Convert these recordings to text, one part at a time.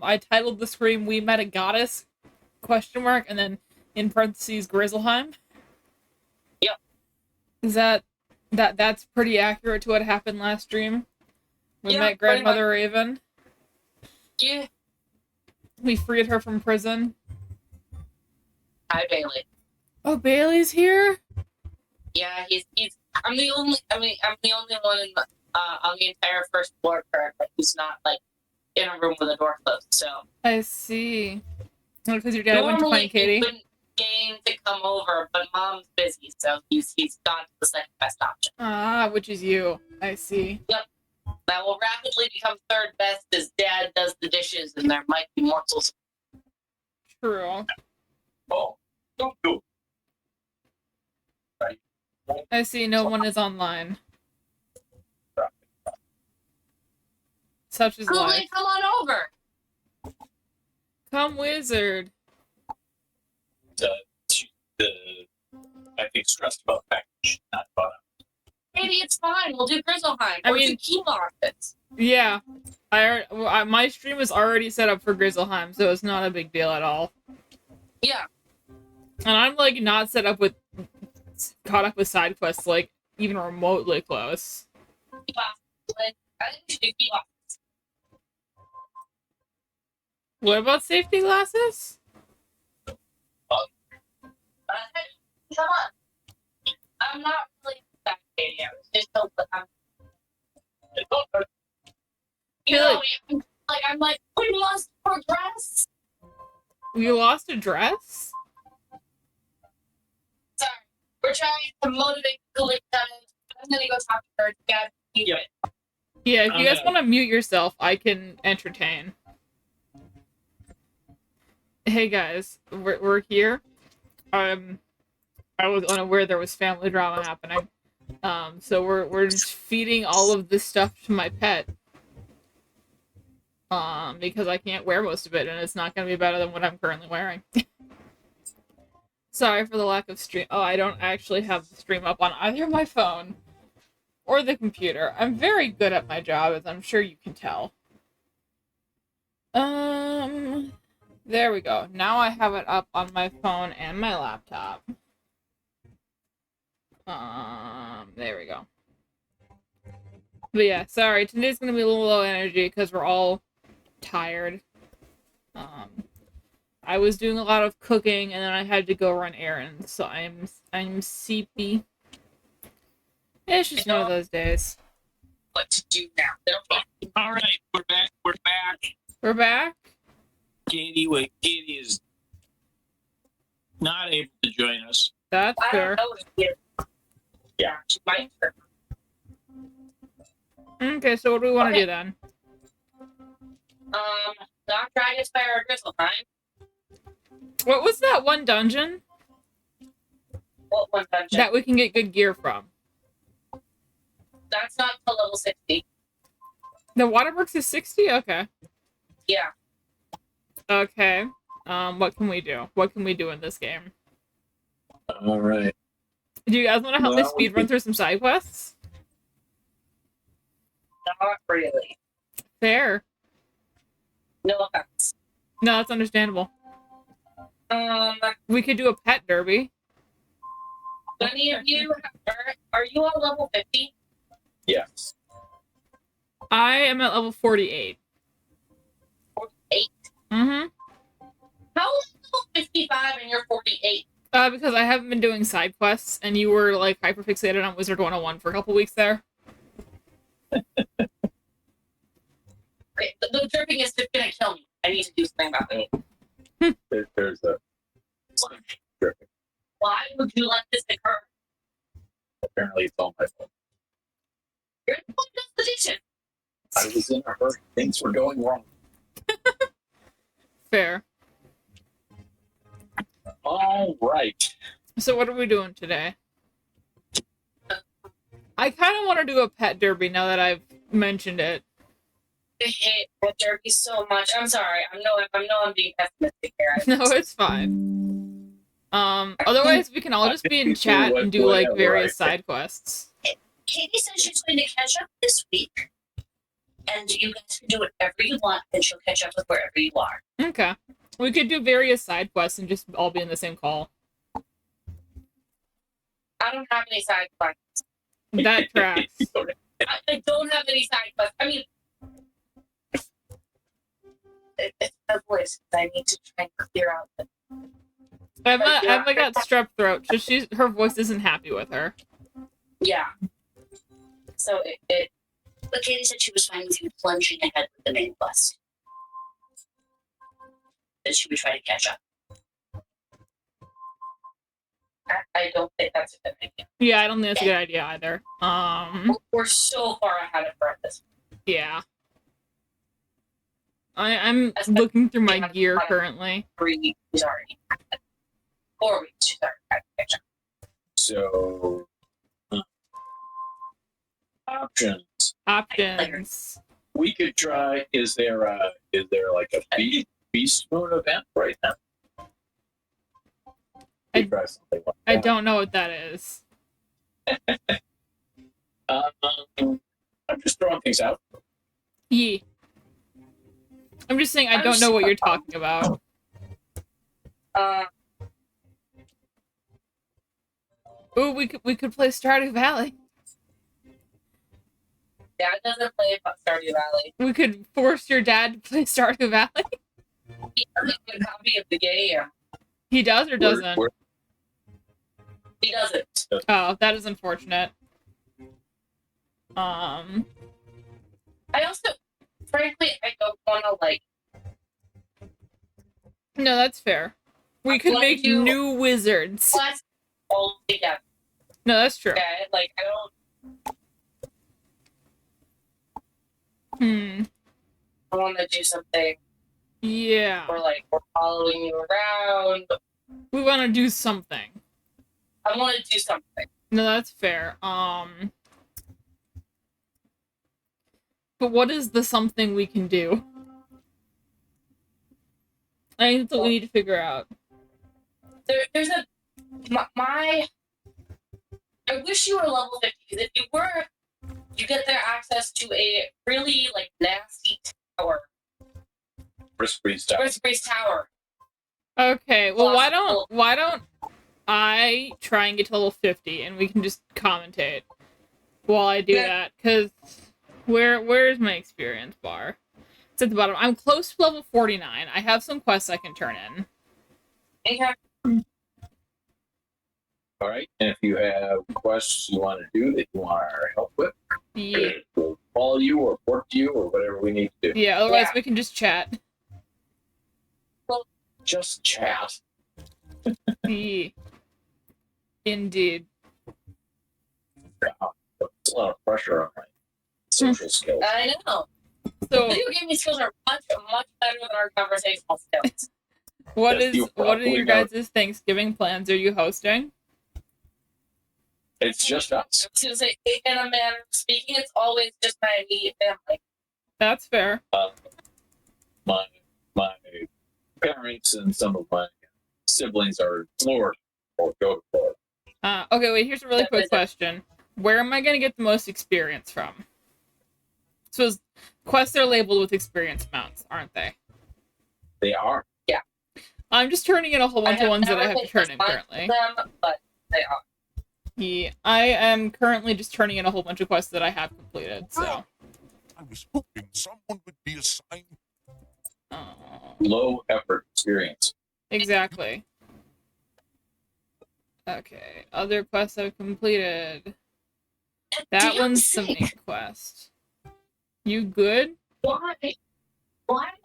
I titled the stream "We Met a Goddess?" ? And then in parentheses Grizzelheim. Yep. Is that's pretty accurate to what happened last stream? We met Grandmother Raven. Yeah. We freed her from prison. Hi, Bailey. Oh, Bailey's here? Yeah, he's. I'm the only one in on the entire first floor currently who's not like in a room with a door closed. So I see. Because your dad went to find Katie. He couldn't gain to come over, but Mom's busy, so he's gone to the second best option. Ah, which is you. I see. Yep. That will rapidly become third best as Dad does the dishes, and there might be morsels. True. Oh, don't do it. I see no one is online. Such is life. Come on over. Come, wizard. I think stressed about the package, not about it. Maybe it's fine. We'll do Grizzelheim. I Or mean, do Key Office. Yeah. My stream is already set up for Grizzelheim, so it's not a big deal at all. Yeah. And I'm, like, not set up with... caught up with side quests, like, even remotely close. Key Office. I think we should do Key Office. What about safety glasses? Come on. I'm not really that Katie. I was just hoping I'm like, we lost our dress. You lost a dress? Sorry. We're trying to motivate the lieutenant. I'm gonna go talk to her. Dad, you do it. Yeah, if you guys want to mute yourself, I can entertain. Hey guys, we're here. I was unaware there was family drama happening. So we're just feeding all of this stuff to my pet. Because I can't wear most of it, and it's not gonna be better than what I'm currently wearing. Sorry for the lack of stream. Oh, I don't actually have the stream up on either my phone or the computer. I'm very good at my job, as I'm sure you can tell. There we go. Now I have it up on my phone and my laptop. There we go. But yeah, sorry. Today's gonna be a little low energy because we're all tired. I was doing a lot of cooking and then I had to go run errands, so I'm sleepy. It's just one of those days. What to do now? All right, we're back. We're back? Katie is not able to join us. That's I fair. don't know. Yeah, she might. Okay, so what do we want to do then? Doc Dragon's Fire or Grizzelheim. What was that one dungeon? What one dungeon? That we can get good gear from. That's not till level 60. The Waterworks is 60? Okay. Yeah. Okay. What can we do? What can we do in this game? All right. Do you guys want to help me speed run through some side quests? Not really. Fair. No offense. No, that's understandable. We could do a pet derby. Any of you are you on level 50? Yes. I am at level 48. 48? Mm-hmm. How is level 55 and you're 48? Because I haven't been doing side quests, and you were, like, hyperfixated on Wizard 101 for a couple weeks there. Okay, the dripping is just gonna kill me. I need to do something about it. There's a dripping. Why would you let this occur? Apparently, it's all my fault. You're the one who does the dishes. I was in a hurry. Things were going wrong. Fair. All right. So what are we doing today? I kind of want to do a pet derby now that I've mentioned it. I hate pet derby so much. I'm sorry. I'm being pessimistic here. No, it's fine. Otherwise we can all just be in chat and do like various side quests. Katie said she's going to catch up this week. and you guys can do whatever you want, and she'll catch up with wherever you are. Okay. We could do various side quests and just all be in the same call. I don't have any side quests. That tracks. I don't have any side quests. I mean, it's my voice. I need to try and clear out the. Emma got strep throat, so her voice isn't happy with her. Yeah. So it. But Katie said she was fine with you plunging ahead with the main quest. That she would try to catch up. I don't think that's a good idea. Yeah, I don't think that's a good idea either. We're so far ahead of her at this point. Yeah. I'm looking through my gear currently. 3 weeks already. 4 weeks she's already had to catch up. So, Options. we could try. Is there like a beast moon event right now? I don't know what that is. I'm just throwing things out. Yee. I'm just saying I don't know what you're talking about. Ooh, we could play Stardew Valley. Dad doesn't play Stardew Valley. We could force your dad to play Stardew Valley. He doesn't get a copy of the game. He does or doesn't? He doesn't. Oh, that is unfortunate. I also, frankly, I don't want to, like... No, that's fair. We could make new wizards. Class all together. No, that's true. Okay? Like, I want to do something. Yeah. Or, like, we're following you around. We want to do something. I want to do something. No, that's fair. But what is the something we can do? I think that's what we need to figure out. There's a... I wish you were level 50, because if you were, you get their access to a really, like, nasty tower. Brisk Tower. Okay, well, why don't I try and get to level 50 and we can just commentate while I do that? Because where's my experience bar? It's at the bottom. I'm close to level 49. I have some quests I can turn in. Okay. All right, and if you have quests you want to do that you want our help with, Yeah. we'll call you or report to you or whatever we need to do. Yeah, otherwise we can just chat. Just chat. Yeah. Indeed. Wow, that's a lot of pressure on my social skills. I know. So, Video gaming skills are much better than our conversational skills. what Yes, you are probably your know. guys' Thanksgiving plans? Are you hosting? It's just us. To say, in a manner of speaking, it's always just my immediate family. That's fair. My parents and some of my siblings are Florida or go to Florida. Okay, wait, here's a really quick question. Where am I going to get the most experience from? So quests are labeled with experience amounts, aren't they? They are. Yeah. I'm just turning in a whole bunch of ones that I have to turn in currently. Them, but they are. Yeah, I am currently just turning in a whole bunch of quests that I have completed, so. I was hoping someone would be assigned. Low effort experience. Exactly. Okay, other quests I've completed. That one's the main quest. You good? Why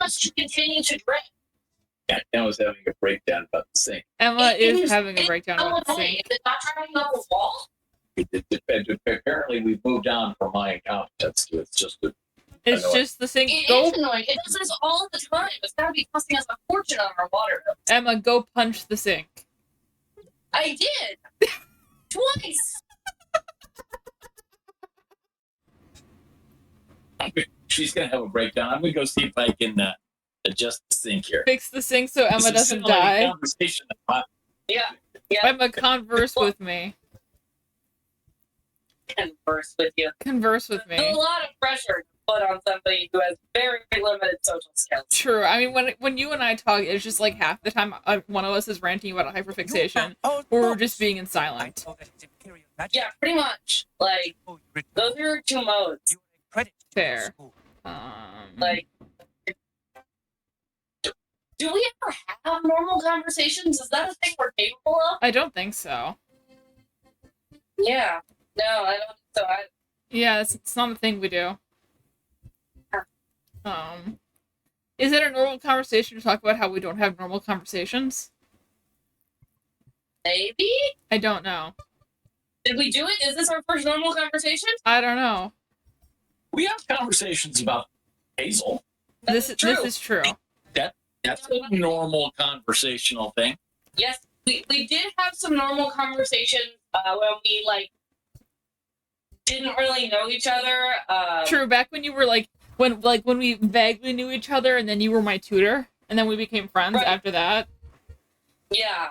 must you continue to drink? Emma was having a breakdown about the sink. Emma is having a breakdown about the sink. Is it not driving up a wall? Apparently, we've moved on from my incompetence to it's just a. It's annoying. just the sink. It Go, is annoying. It does this all the time. It's gotta be costing us a fortune on our water bill. Emma, go punch the sink. I did! Twice! She's gonna have a breakdown. I'm gonna go see if I can adjust the sink here. Fix the sink so Emma This is doesn't similar to die. Conversation. Yeah. Emma, converse with me. Converse with you. Converse with There's me. a lot of pressure to foot on somebody who has very limited social skills. True. I mean, when you and I talk, it's just like half the time one of us is ranting about a hyperfixation, or we're just being in silent. Yeah, pretty much. Like, those are your two modes. Fair. Like, do we ever have normal conversations? Is that a thing we're capable of? I don't think so. Yeah. No, I don't think so. Yeah, it's not a thing we do. Is it a normal conversation to talk about how we don't have normal conversations? Maybe? I don't know. Did we do it? Is this our first normal conversation? I don't know. We have conversations about Hazel. This is true. That's a normal conversational thing. Yes, we did have some normal conversations when we, like, didn't really know each other. True, back when you were, when we vaguely knew each other, and then you were my tutor, and then we became friends after that. Yeah.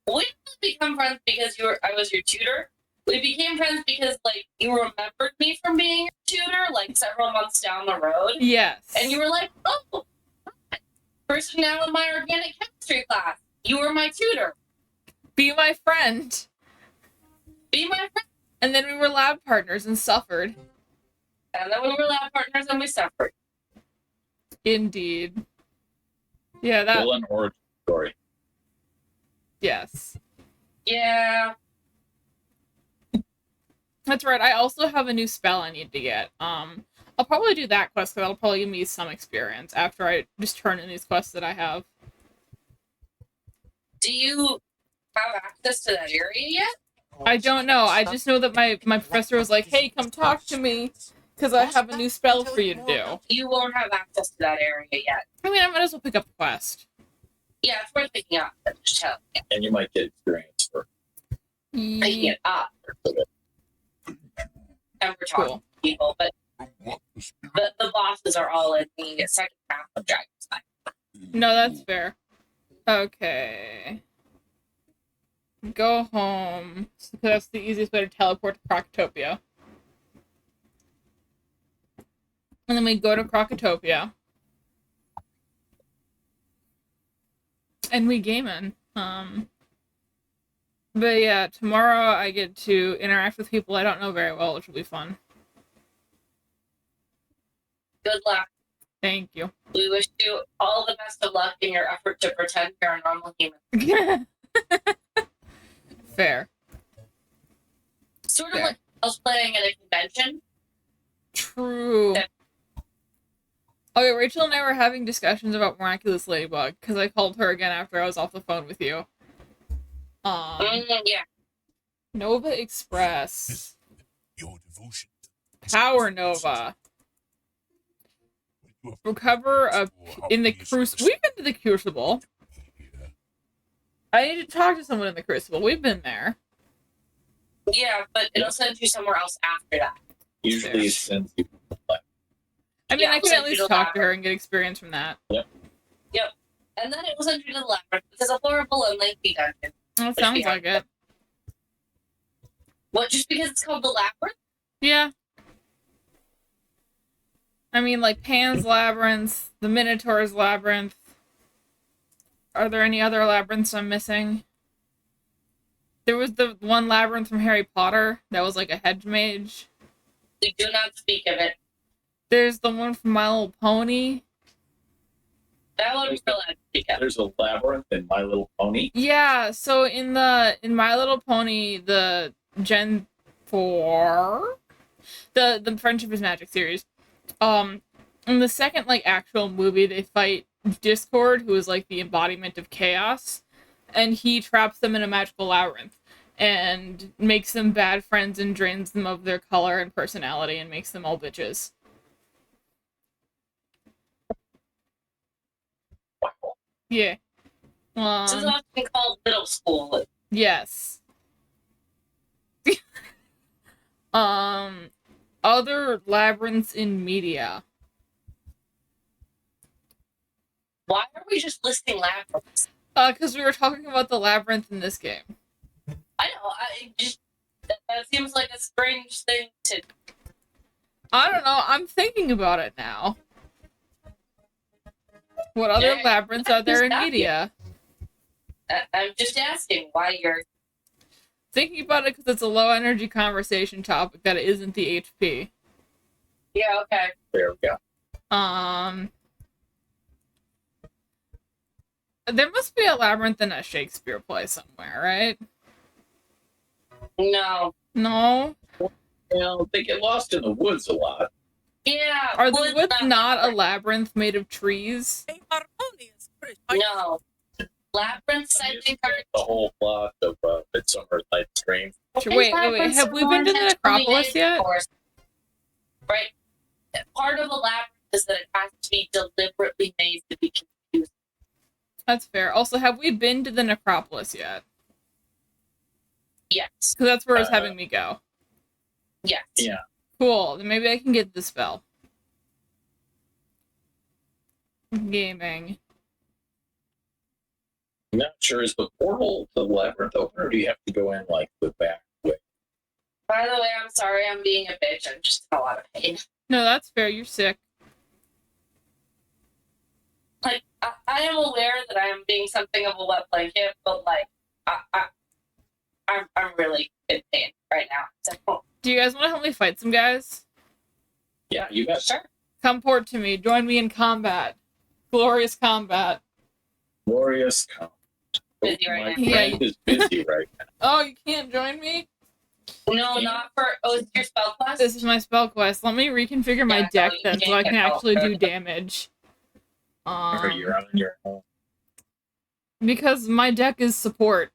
We didn't become friends because I was your tutor. We became friends because, like, you remembered me from being your tutor, like, several months down the road. Yes. And you were like, oh, person now in my organic chemistry class. You were my tutor. Be my friend. Be my friend. And then we were lab partners and suffered. And then we were lab partners and we suffered. Indeed. Yeah, that... Villain origin story. Yes. Yeah. That's right. I also have a new spell I need to get. I'll probably do that quest, because that'll probably give me some experience after I just turn in these quests that I have. Do you have access to that area yet? I don't know. I just know that my professor was like, hey, come talk to me, because I have a new spell for you to do. You won't have access to that area yet. I mean, I might as well pick up the quest. Yeah, it's worth picking up. Just tell you. And you might get experience for Picking it up. And we're talking to people, but the bosses are all in the second half of Dragon's Life. No, that's fair. Okay. Go home. Because that's the easiest way to teleport to Crocotopia. And then we go to Crocotopia. And we game in. But yeah, tomorrow I get to interact with people I don't know very well, which will be fun. Good luck. Thank you. We wish you all the best of luck in your effort to pretend you're a normal human. Fair. Sort of like cosplaying at a convention. True. Yeah. Okay, Rachel and I were having discussions about Miraculous Ladybug, because I called her again after I was off the phone with you. Yeah. Nova Express. Your devotion. Power Nova. Recover in the Crucible. We've been to the Crucible. I need to talk to someone in the Crucible. We've been there. Yeah, but it'll send you somewhere else after that. usually it sends you. I mean, I can at least talk to her and get experience from that. Yep. And then it was under the labyrinth, which is a horrible and lengthy dungeon. That sounds like it. What, just because it's called the labyrinth? Yeah. I mean, like Pan's Labyrinth, the Minotaur's Labyrinth. Are there any other labyrinths I'm missing? There was the one labyrinth from Harry Potter that was like a hedge mage. We do not speak of it. There's the one from My Little Pony. That one we're allowed to speak of. There's a labyrinth in My Little Pony. Yeah, so in My Little Pony, the Gen 4, the Friendship is Magic series, in the second like actual movie, they fight Discord, who is like the embodiment of chaos, and he traps them in a magical labyrinth and makes them bad friends and drains them of their color and personality and makes them all bitches. Yeah. This is often called middle school. Yes. Other labyrinths in media. Why are we just listing labyrinths? Because we were talking about the labyrinth in this game. I know, that seems like a strange thing to... I don't know. I'm thinking about it now. What other labyrinths are there in media? I'm just asking why you're thinking about it because it's a low energy conversation topic that isn't the HP. Yeah, okay. There we go. There must be a labyrinth in a Shakespeare play somewhere, right? No. No? Well, they get lost in the woods a lot. Yeah. Are the woods not a labyrinth made of trees? No. Labyrinths, I think, are the whole plot of Midsummer Night's Dream. Wait. Have we been to the necropolis yet? Right. Part of a labyrinth is that it has to be deliberately made to be confusing. That's fair. Also, have we been to the necropolis yet? Yes. Because that's where it's having me go. Yes. Yeah. Cool. Then maybe I can get the spell. Gaming. I'm not sure, is the portal to the labyrinth open, or do you have to go in like the back way? By the way, I'm sorry I'm being a bitch. I'm just in a lot of pain. No, that's fair. You're sick. Like, I am aware that I am being something of a wet blanket, but like, I'm really in pain right now. So, do you guys want to help me fight some guys? Yeah, you got sure. Come port to me. Join me in combat. Glorious combat. Glorious combat. Busy right My now. friend is busy right now. Oh, you can't join me? No, not for. Oh, is your spell quest? This is my spell quest. Let me reconfigure my deck then so I can actually do damage. You're on your own. Because my deck is support.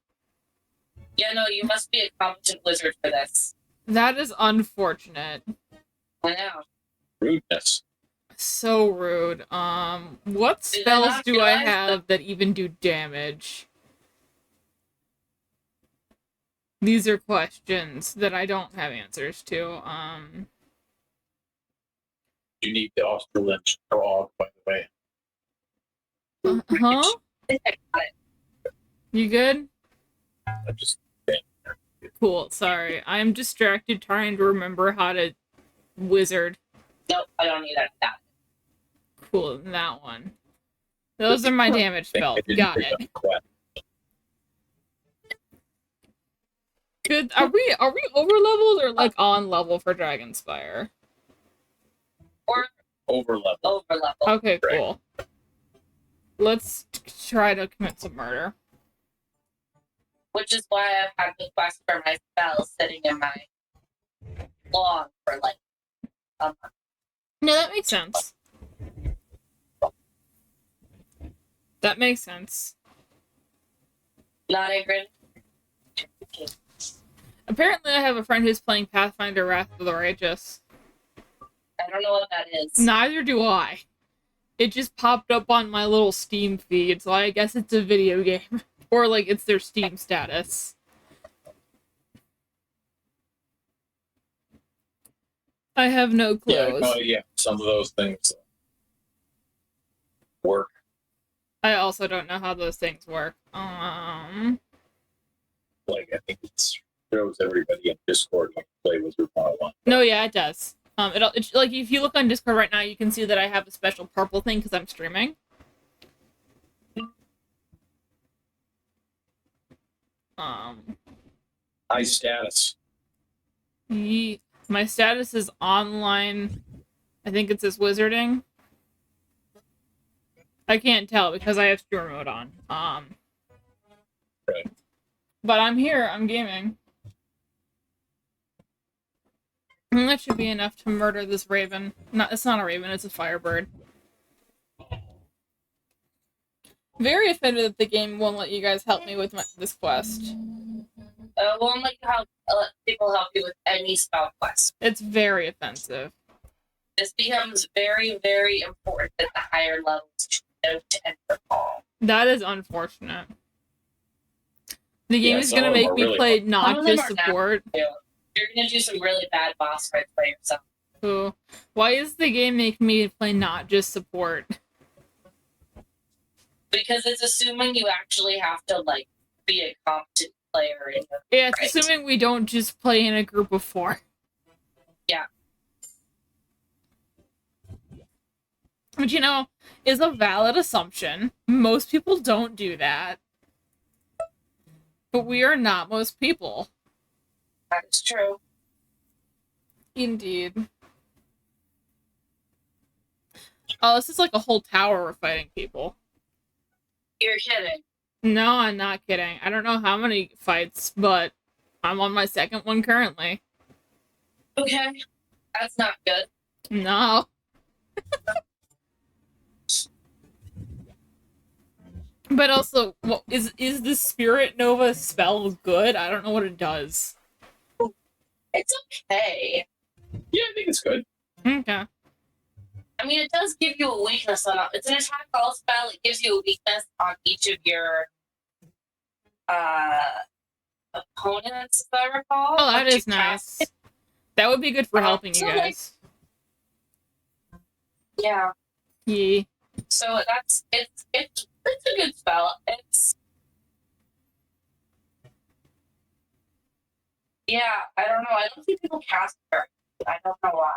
Yeah, no, you must be a competent wizard for this. That is unfortunate. I know. Rudeness. So rude. What spells do I have that even do damage? These are questions that I don't have answers to. You need the Australish dog, by the way. Huh? You good? I'm just Cool, sorry. I'm distracted trying to remember how to wizard. Nope, I don't need that. Cool, that one. Those are my damage spells. Got it. Good. Are we over leveled or like on level for Dragonspire? Or over level. Okay, cool. Let's try to commit some murder. Which is why I've had the quest for my spells sitting in my log for like a month. No, that makes sense. That makes sense. Not Ingrid. Apparently, I have a friend who's playing Pathfinder Wrath of the Righteous. I don't know what that is. Neither do I. It just popped up on my little Steam feed, so I guess it's a video game. Or, like, it's their Steam status. I have no clues. Yeah, some of those things work. I also don't know how those things work. Like, I think it shows everybody in Discord when you play Wizard 101. No, yeah, it does. It's like, if you look on Discord right now, you can see that I have a special purple thing because I'm streaming. High status. My status is online. I think it says wizarding. I can't tell because I have stream mode on. Right. But I'm here. I'm gaming. And that should be enough to murder this raven. It's not a raven. It's a firebird. Very offended that the game won't let you guys help me with this quest. Won't let people help you with any spell quest. It's very offensive. This becomes very, very important at the higher levels to note and recall. That is unfortunate. The game is going to make me play not just support. You're going to do some really bad boss fights by yourself. Ooh. Why is the game making me play not just support? Because it's assuming you actually have to, like, be a competent player. Yeah, it's assuming we don't just play in a group of 4. Yeah. Which, is a valid assumption. Most people don't do that. But we are not most people. That is true. Indeed. Oh, this is like a whole tower of fighting people. You're kidding. No, I'm not kidding. I don't know how many fights, but I'm on my second one currently. Okay. That's not good. No. But also, is the Spirit Nova spell good? I don't know what it does. It's okay. Yeah, I think it's good. Okay. I mean, it does give you a weakness on it. It's an attack all spell. It gives you a weakness on each of your opponents, if I recall. Oh, that is nice. That would be good for helping you guys. Yeah. Yeah. So it's a good spell. Yeah, I don't know. I don't think people cast her. I don't know why.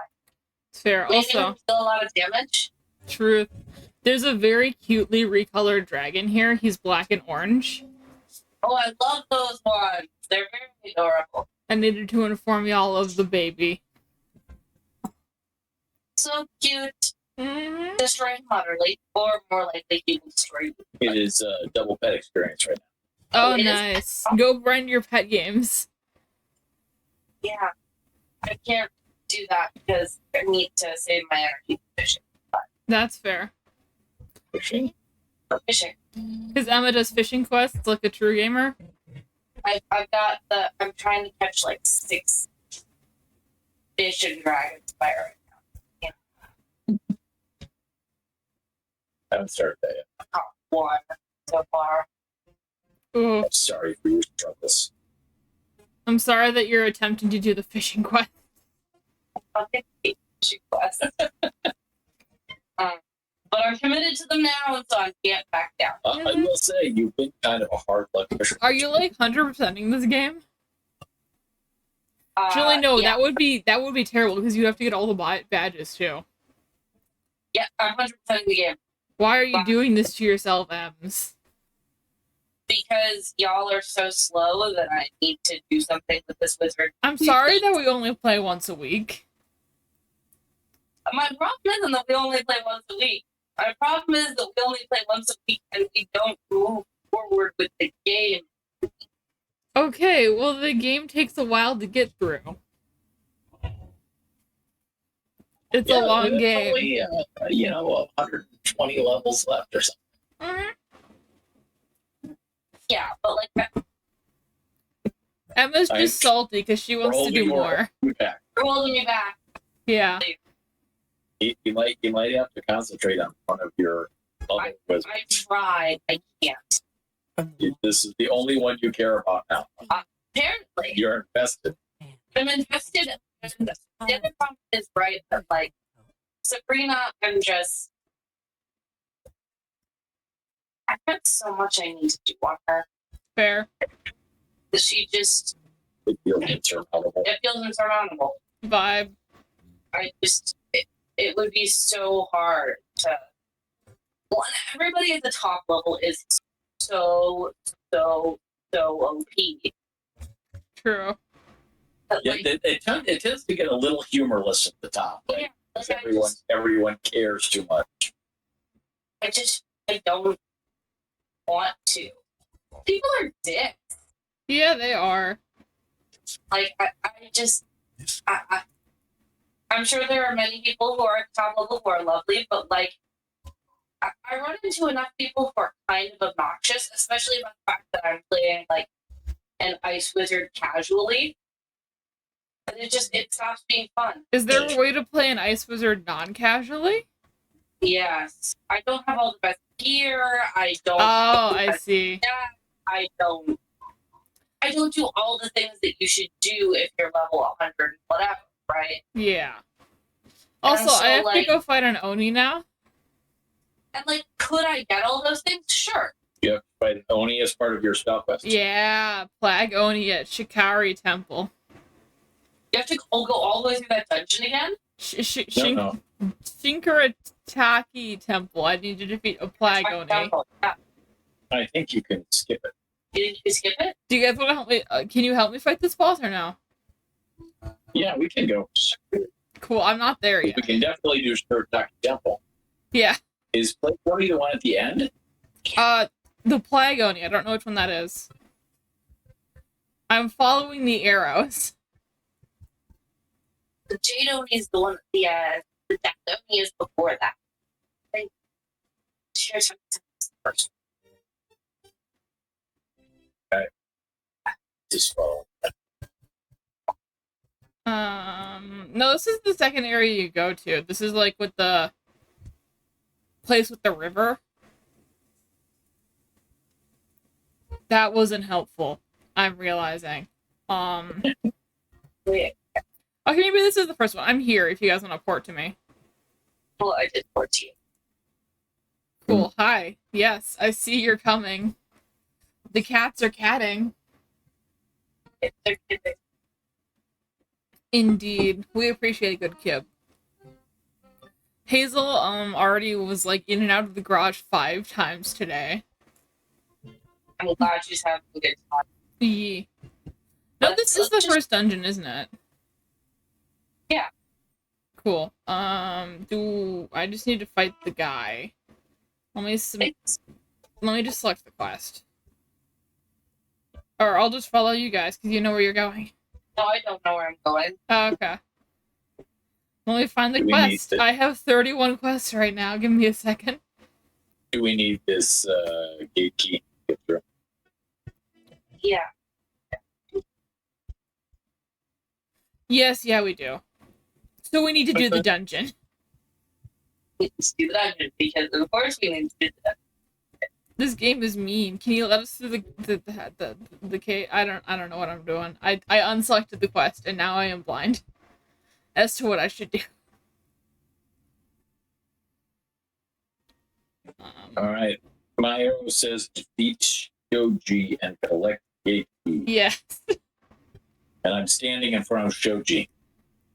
It's fair. Maybe Also, still a lot of damage. truth. There's a very cutely recolored dragon here. He's black and orange. Oh, I love those ones. They're very adorable. I needed to inform y'all of the baby. So cute. Mm-hmm. Destroy him utterly, or more likely he will destroy you. It is a double pet experience right now. Oh, It nice. Go grind your pet games. Yeah. I can't do that because I need to save my energy for fishing. That's fair. Fishing? For fishing. Because Emma does fishing quests like a true gamer. I'm trying to catch like 6 fish and dragons by right now. I haven't started that yet. I caught 1 so far. Ooh. I'm sorry for your struggles. I'm sorry that you're attempting to do the fishing quest. Fucking hate fishing quests. But I'm committed to them now, and so I can't back down. I will say, you've been kind of a hard luck fisher. Are you like 100%ing this game? Actually, no. Yeah. That would be terrible because you have to get all the badges too. Yeah, I'm 100% in the game. Why are you doing this to yourself, Ems? Because y'all are so slow that I need to do something with this wizard. I'm sorry that we only play once a week. My problem isn't that we only play once a week. My problem is that we only play once a week and we don't move forward with the game. Okay, well, the game takes a while to get through. It's a long game. Only, 120 levels left or something. Mm-hmm. Yeah, but like Emma's just salty because she wants to do more. You're holding me back. Yeah. You might have to concentrate on one of your other wizards. I tried. I can't. This is the only one you care about now. Apparently. You're invested. I'm invested. And the other problem is right that like Sabrina, I got so much I need to do on her. Fair. She just It feels insurmountable. it feels insurmountable. Vibe. It would be so hard to. Well, everybody at the top level is so OP. True. But, Yeah, like, it tends to get a little humorless at the top. Like, yeah, everyone cares too much. I don't want to. People are dicks. Yeah, they are. Like I'm sure there are many people who are at top level who are lovely, but like I run into enough people who are kind of obnoxious, especially about the fact that I'm playing like an ice wizard casually. And it stops being fun. Is there a way to play an ice wizard non-casually? Yes. I don't have all the best gear. I don't. Oh, I see. I don't do all the things that you should do if you're level 100, whatever, right? Yeah. Also, so, I have to go fight an Oni now. And like, could I get all those things? Sure. You have to fight an Oni as part of your spell quest. Yeah, Plague Oni at Shikari Temple. You have to go all the way through that dungeon again? No. Shinkarataki Temple. I need to defeat a Plagoni. I think you can skip it. Did you skip it? Do you guys want to help me? Can you help me fight this boss or no? Yeah, we can go. Cool, I'm not there yet. We can definitely do Shinkarataki Temple. Yeah. Is Plagoni the one at the end? The Plagoni. I don't know which one that is. I'm following the arrows. The Jadoni is the one. The Dactoni is before that. I think. First. Okay. Just follow. No, this is the second area you go to. This is like with the place with the river. That wasn't helpful. I'm realizing. Wait. Okay, maybe this is the first one. I'm here if you guys want to port to me. Well, I did 14. Cool. Hi. Yes, I see you're coming. The cats are catting. Indeed. We appreciate a good kib. Hazel already was like in and out of the garage 5 times today. I'm glad she's having a good time. Yeah. No, this is the first dungeon, isn't it? Yeah. Cool. Do I just need to fight the guy? Let me just select the quest. Or I'll just follow you guys because you know where you're going. No, I don't know where I'm going. Oh, okay. Let me find the Do we quest. need to- I have 31 quests right now. Give me a second. Do we need this gate key to get through? Yeah. Yes, yeah, we do. So we need to do the dungeon. Let's do that because of course we need to do that. This game is mean. Can you let us through the cave? I don't know what I'm doing. I unselected the quest and now I am blind as to what I should do. All right. My arrow says defeat Shoji and collect gate key. Yes. And I'm standing in front of Shoji.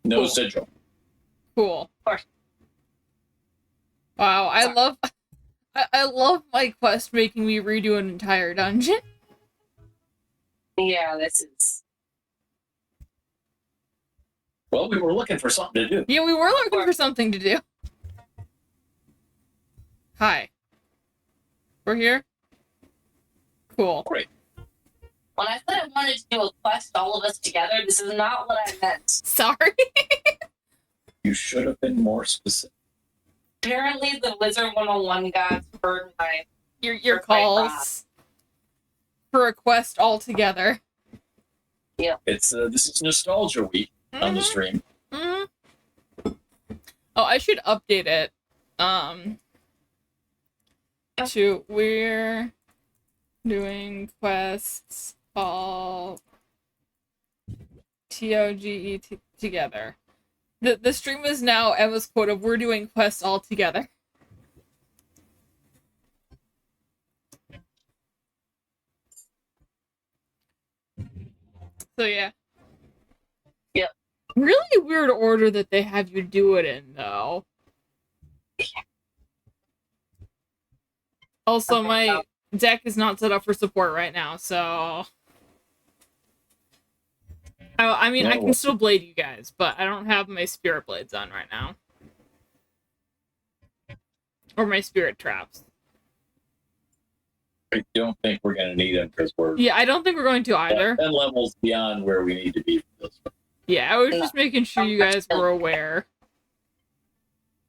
No Cool. sigil. Cool. Of course. Wow, I love my quest making me redo an entire dungeon. Yeah, this is. Well, we were looking for something to do. Yeah, we were looking for something to do. Hi. We're here? Cool. Great. When I said I wanted to do a quest, all of us together, this is not what I meant. Sorry. You should have been more specific. Apparently, the Wizard 101 gods heard my. Your calls for a quest altogether. It's this is nostalgia week on the stream. Mm-hmm. Oh, I should update it. To we're doing quests all TOGE together. The stream is now Emma's quote of we're doing quests all together. So yeah. Yep. Really weird order that they have you do it in, though. Also, my deck is not set up for support right now, so... I mean, I can still blade you guys, but I don't have my spirit blades on right now. Or my spirit traps. I don't think we're going to need them because we're Yeah, I don't think we're going to either. 10 levels beyond where we need to be for this one. Yeah, I was just making sure you guys were aware.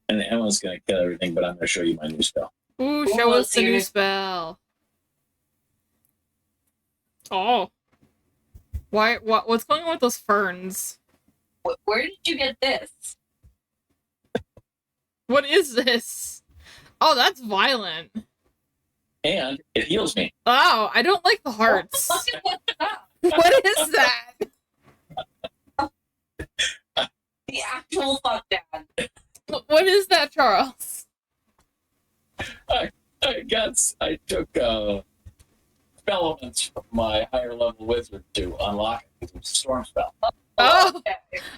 And Emma's going to kill everything, but I'm going to show you my new spell. Ooh, show us the new spell. Oh. What's going on with those ferns? Where did you get this? What is this? Oh, that's violent. And it heals me. Oh, I don't like the hearts. What is that? The actual fuck dad. What is that, Charles? I took spell elements from my higher level wizard to unlock it. It's a storm spell. Oh,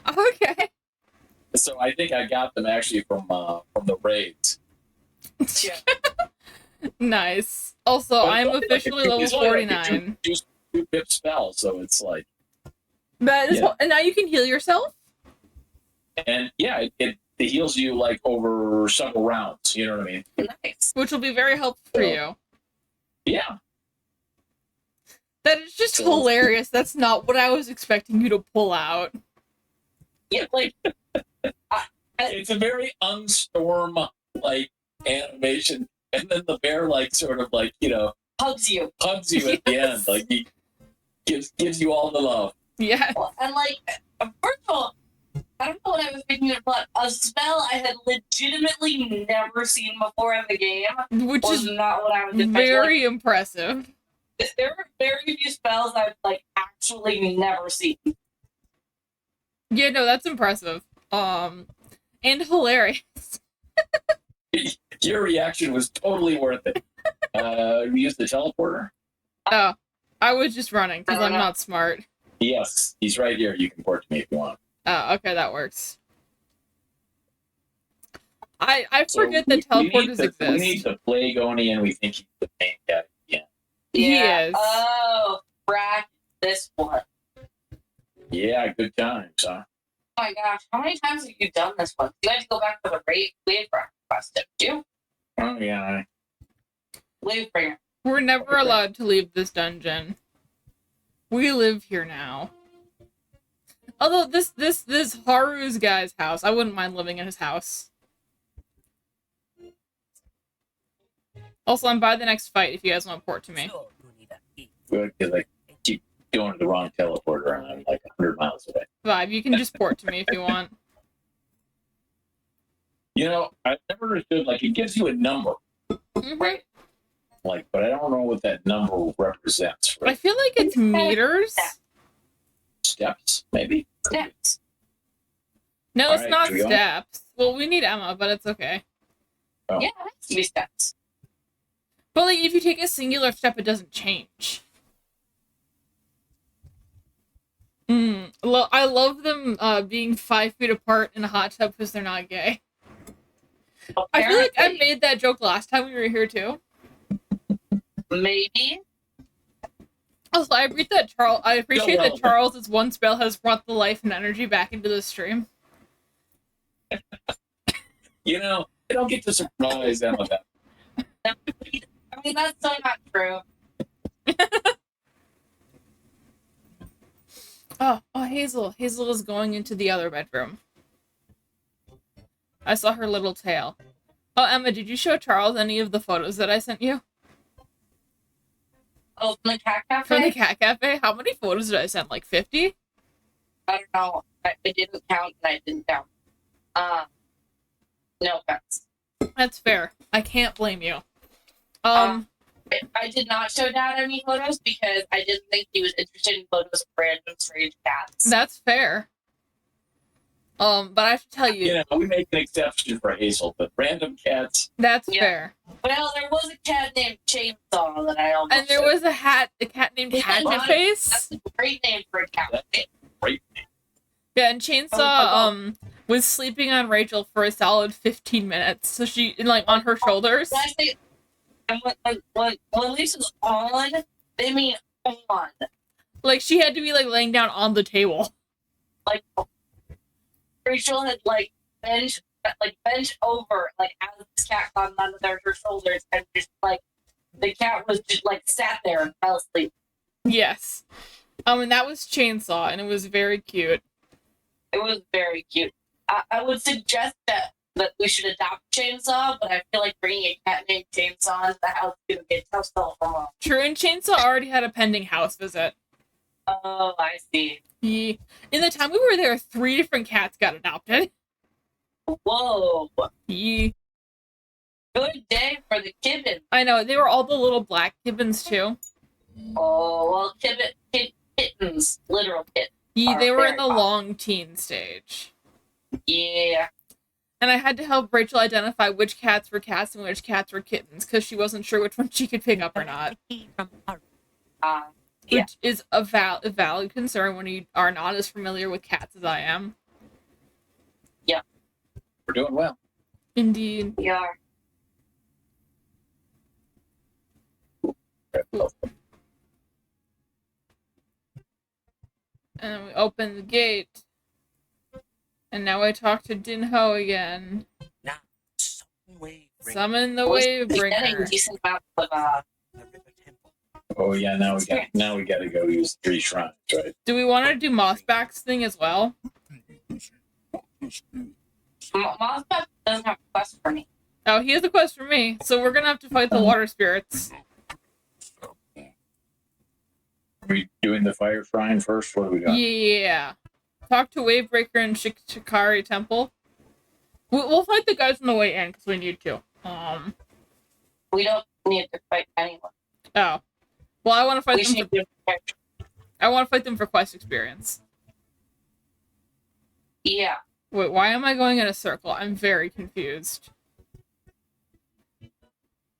okay. So I think I got them actually from the raids. Yeah. Nice. Also, But I'm it's only officially like level it's only like a 49. two pip spell, so it's like, But Yeah. and now you can heal yourself? and yeah, it heals you like over several rounds. You know what I mean? Nice. Which will be very helpful for you. Yeah. That is just So- hilarious. That's not what I was expecting you to pull out. Yeah, like It's a very unstorm like animation, and then the bear like sort of like hugs you. hugs you at the end, Yes. like he gives you all the love. Yeah. And like, first of all, I don't know what I was thinking of, but a spell I had legitimately never seen before in the game Which was is not what I was expecting. very impressive. Like, there are very few spells I've like actually never seen. Yeah, no, that's impressive. And hilarious. Your reaction was totally worth it. You used the teleporter? Oh, I was just running because I'm No. not smart. Yes, he's right here. You can port to me if you want. Oh, okay, that works. I So forget that teleporters exist. We need the Plagonian. We think he's the main guy. Yeah. He is. Oh, crack this one. Yeah, good times, huh? Oh my gosh, how many times have you done this one? You had to go back for the wave quest, didn't you? Oh yeah. Wave bringer. We're never allowed to leave this dungeon. We live here now. Although this Haru's guy's house, I wouldn't mind living in his house. Also, I'm by the next fight if you guys want to port to me. Good, because I keep going to the wrong teleporter, and I'm like 100 miles away. Vibe, you can just port to me if you want. I've never understood. Like, it gives you a number, Right. like, but I don't know what that number represents. I Right? feel like it's meters. Steps, maybe. Steps. No, All it's right, not should we go? steps. Well, we need Emma, but it's okay. Oh. Yeah, it has to be steps. But like, if you take a singular step, it doesn't change. I love them being 5 feet apart in a hot tub because they're not gay. I feel like I made that joke last time we were here too. Maybe. Also, I appreciate that relevant. Charles's one spell has brought the life and energy back into the stream. I don't get to surprise Emma that. I mean, that's so not true. Oh, Hazel. Hazel is going into the other bedroom. I saw her little tail. Oh, Emma, did you show Charles any of the photos that I sent you? Oh, from the cat cafe? From the cat cafe? How many photos did I send? Like 50? I don't know. I didn't count and I didn't count. No offense. That's fair. I can't blame you. I did not show Dad any photos because I didn't think he was interested in photos of random strange cats. That's fair. But I have to tell you, We make an exception for Hazel, but random cats. that's Yeah. fair. Well, there was a cat named Chainsaw that I almost And there showed. was a cat named Yeah, Hatchet that's Face. a great name for a cat. Great. Yeah, and Chainsaw was sleeping on Rachel for a solid 15 minutes. So she on her shoulders. When I say, and when Lisa's on, they mean on. Like she had to be laying down on the table. Like Rachel had bent over as this cat got onto her shoulders and just the cat was just sat there and fell asleep. Yes. And that was Chainsaw, and it was very cute. It was very cute. I would suggest that we should adopt Chainsaw, but I feel like bringing a cat named Chainsaw into the house is going to be a tough sell for mom. True, and Chainsaw already had a pending house visit. Oh, I see. In the time we were there, 3 different cats got adopted. Whoa. Yeah. Good day for the kittens. I know, they were all the little black gibbons too. Oh, well, kittens, literal kittens. Yeah, they were in very the long teen stage. Yeah. And I had to help Rachel identify which cats were cats and which cats were kittens, because she wasn't sure which one she could pick up or not. Yeah. Which is a valid concern when you are not as familiar with cats as I am. Yeah. We're doing well. Indeed. We are. And we open the gate. And now I talk to Dinho again. Now, Summon the Getting Wavebringer. decent amount of the river temple. Oh yeah, now we got to go use 3 shrines, right? Do we want to do Mossback's thing as well? Mossback doesn't have a quest for me. Oh, he has a quest for me, so we're gonna have to fight the water spirits. Are we doing the fire shrine first? What do we got? Yeah. Talk to Wavebreaker and Shikari Temple. We'll fight the guys on the way in, because we need to. We don't need to fight anyone. Oh. Well, I want to fight We them should for, do I want to fight them for quest experience. Yeah. Wait, why am I going in a circle? I'm very confused.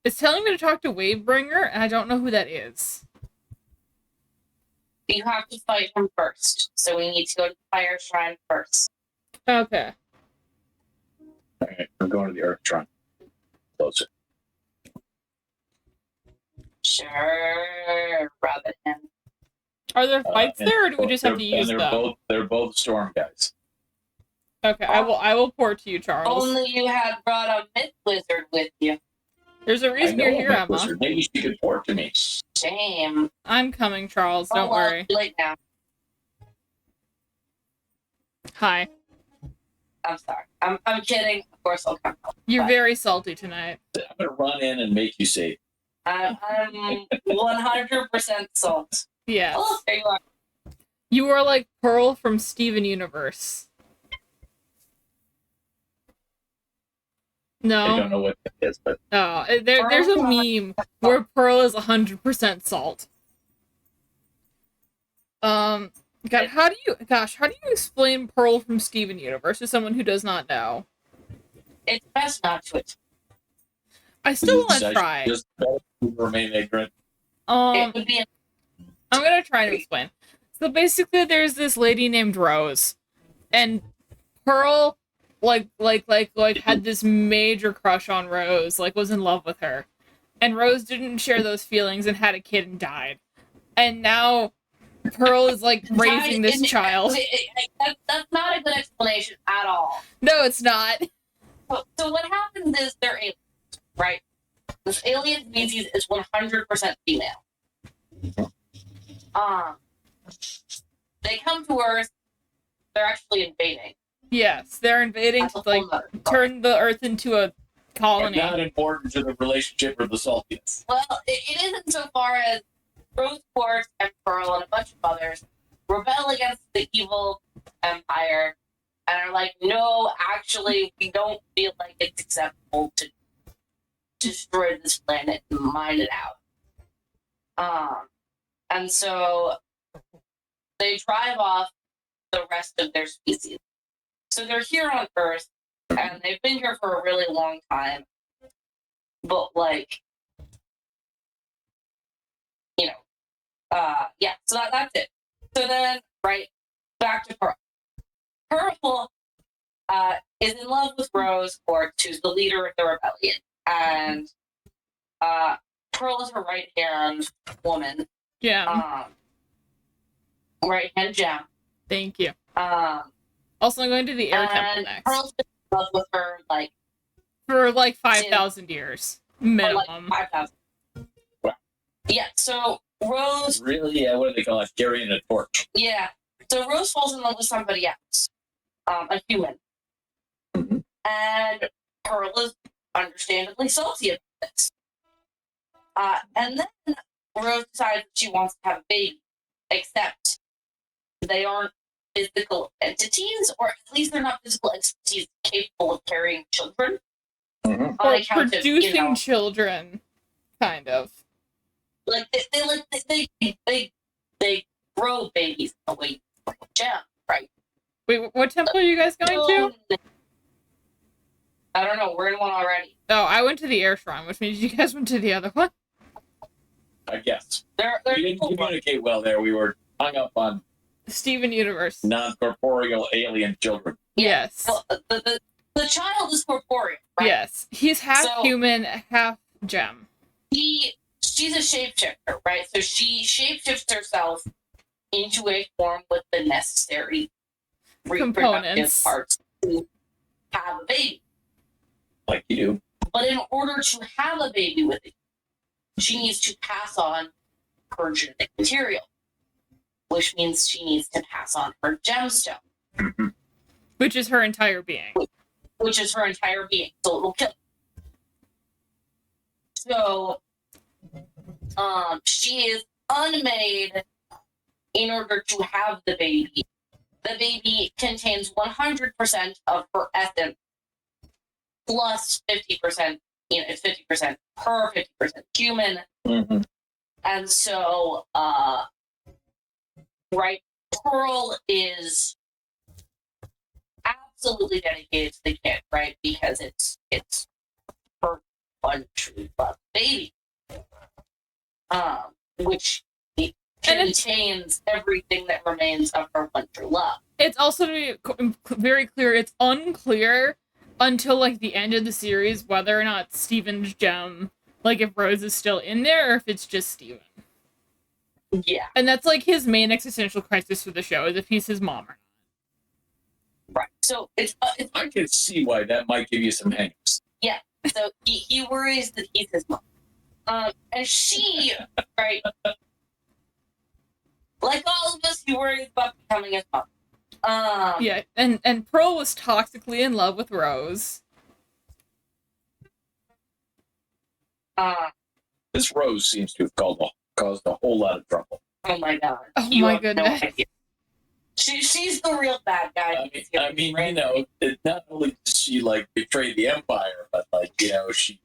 It's telling me to talk to Wavebringer, and I don't know who that is. You have to fight him first. So we need to go to the fire shrine first. Okay. All right, we're going to the earth shrine. Closer. Sure. Rub it in. Are there fights there, or do we just have to use them? They're both storm guys. Okay, I will port to you, Charles. Only you had brought a myth wizard with you. There's a reason you're here, Emma. Maybe she could port to me. Shame. I'm coming, Charles. Don't Oh, well, worry. it's late now. Hi. I'm sorry. I'm kidding. Of course I'll come. You're Bye. very salty tonight. I'm gonna run in and make you safe. I'm 100% salt. Yes. Oh, there you are. You are like Pearl from Steven Universe. I No? don't know what that is, but Oh, there's a meme where Pearl is 100% salt. God, how do you explain Pearl from Steven Universe to someone who does not know? It's best not to. I still want to try. Just remain ignorant. It would be I'm gonna try to explain. So basically, there's this lady named Rose, and Pearl, had this major crush on Rose, was in love with her, and Rose didn't share those feelings and had a kid and died, and now Pearl is raising this child. That's not a good explanation at all. No, it's not. So what happens is they're aliens, right? This alien species is 100% female. They come to Earth. They're actually invading. Yes, they're invading to turn the Earth into a colony. But not important to the relationship or the saltiness. Well, it isn't so far as Rose Quartz and Pearl and a bunch of others rebel against the evil empire and are like, no, actually, we don't feel like it's acceptable to destroy this planet and mine it out. And so they drive off the rest of their species. So they're here on Earth, and they've been here for a really long time. But yeah, so that's it. So then, right, back to Pearl. Pearl is in love with Rose Quartz, who's the leader of the rebellion. And Pearl is her right-hand woman. Yeah. Right-hand gem. Thank you. Also, I'm going to the air temple next. Pearl's been in love with her, for 5,000 years. Minimum. 5,000. Wow. Yeah, so Rose... Really? Yeah, what do they call it? Carrying a torch. Yeah. So Rose falls in love with somebody else. A human. Mm-hmm. And Pearl is understandably salty about this. And then Rose decides that she wants to have a baby. Except they aren't physical entities, or at least they're not physical entities capable of carrying children. Mm-hmm. Or producing children, kind of. They grow babies in the way of a gem, right? Wait, what temple are you guys going to? I don't know. We're in one already. Oh, I went to the air shrine, which means you guys went to the other one. I guess. They're We didn't communicate well there. We were hung up on Steven Universe. non-corporeal alien children. Yes. Well, the child is corporeal, right? Yes. He's half human, half gem. She's a shapeshifter, right? So she shapeshifts herself into a form with the necessary reproductive parts to have a baby. Like you do. But in order to have a baby with it, she needs to pass on her genetic material, which means she needs to pass on her gemstone. Mm-hmm. Which is her entire being. Which is her entire being. So it will kill. So, she is unmade in order to have the baby. The baby contains 100% of her essence plus 50%, it's 50% her, 50% human. Mm-hmm. And so, right, Pearl is absolutely dedicated to the kid, right? Because it's her one true love baby. Which contains everything that remains of her one true love. It's also to be very clear, it's unclear until like the end of the series whether or not Steven's gem, like if Rose is still in there or if it's just Steven. Yeah. And that's like his main existential crisis for the show, is if he's his mom or not. Right. So it's I can see why that might give you some hangs. Yeah. So he worries that he's his mom. And she, right, like all of us, he worries about becoming his mom. Yeah, and Pearl was toxically in love with Rose. This Rose seems to have caused a whole lot of trouble. Oh my god. Oh my goodness. No, she's the real bad guy. I mean, you know, not only did she like betray the Empire, but like, you know, she.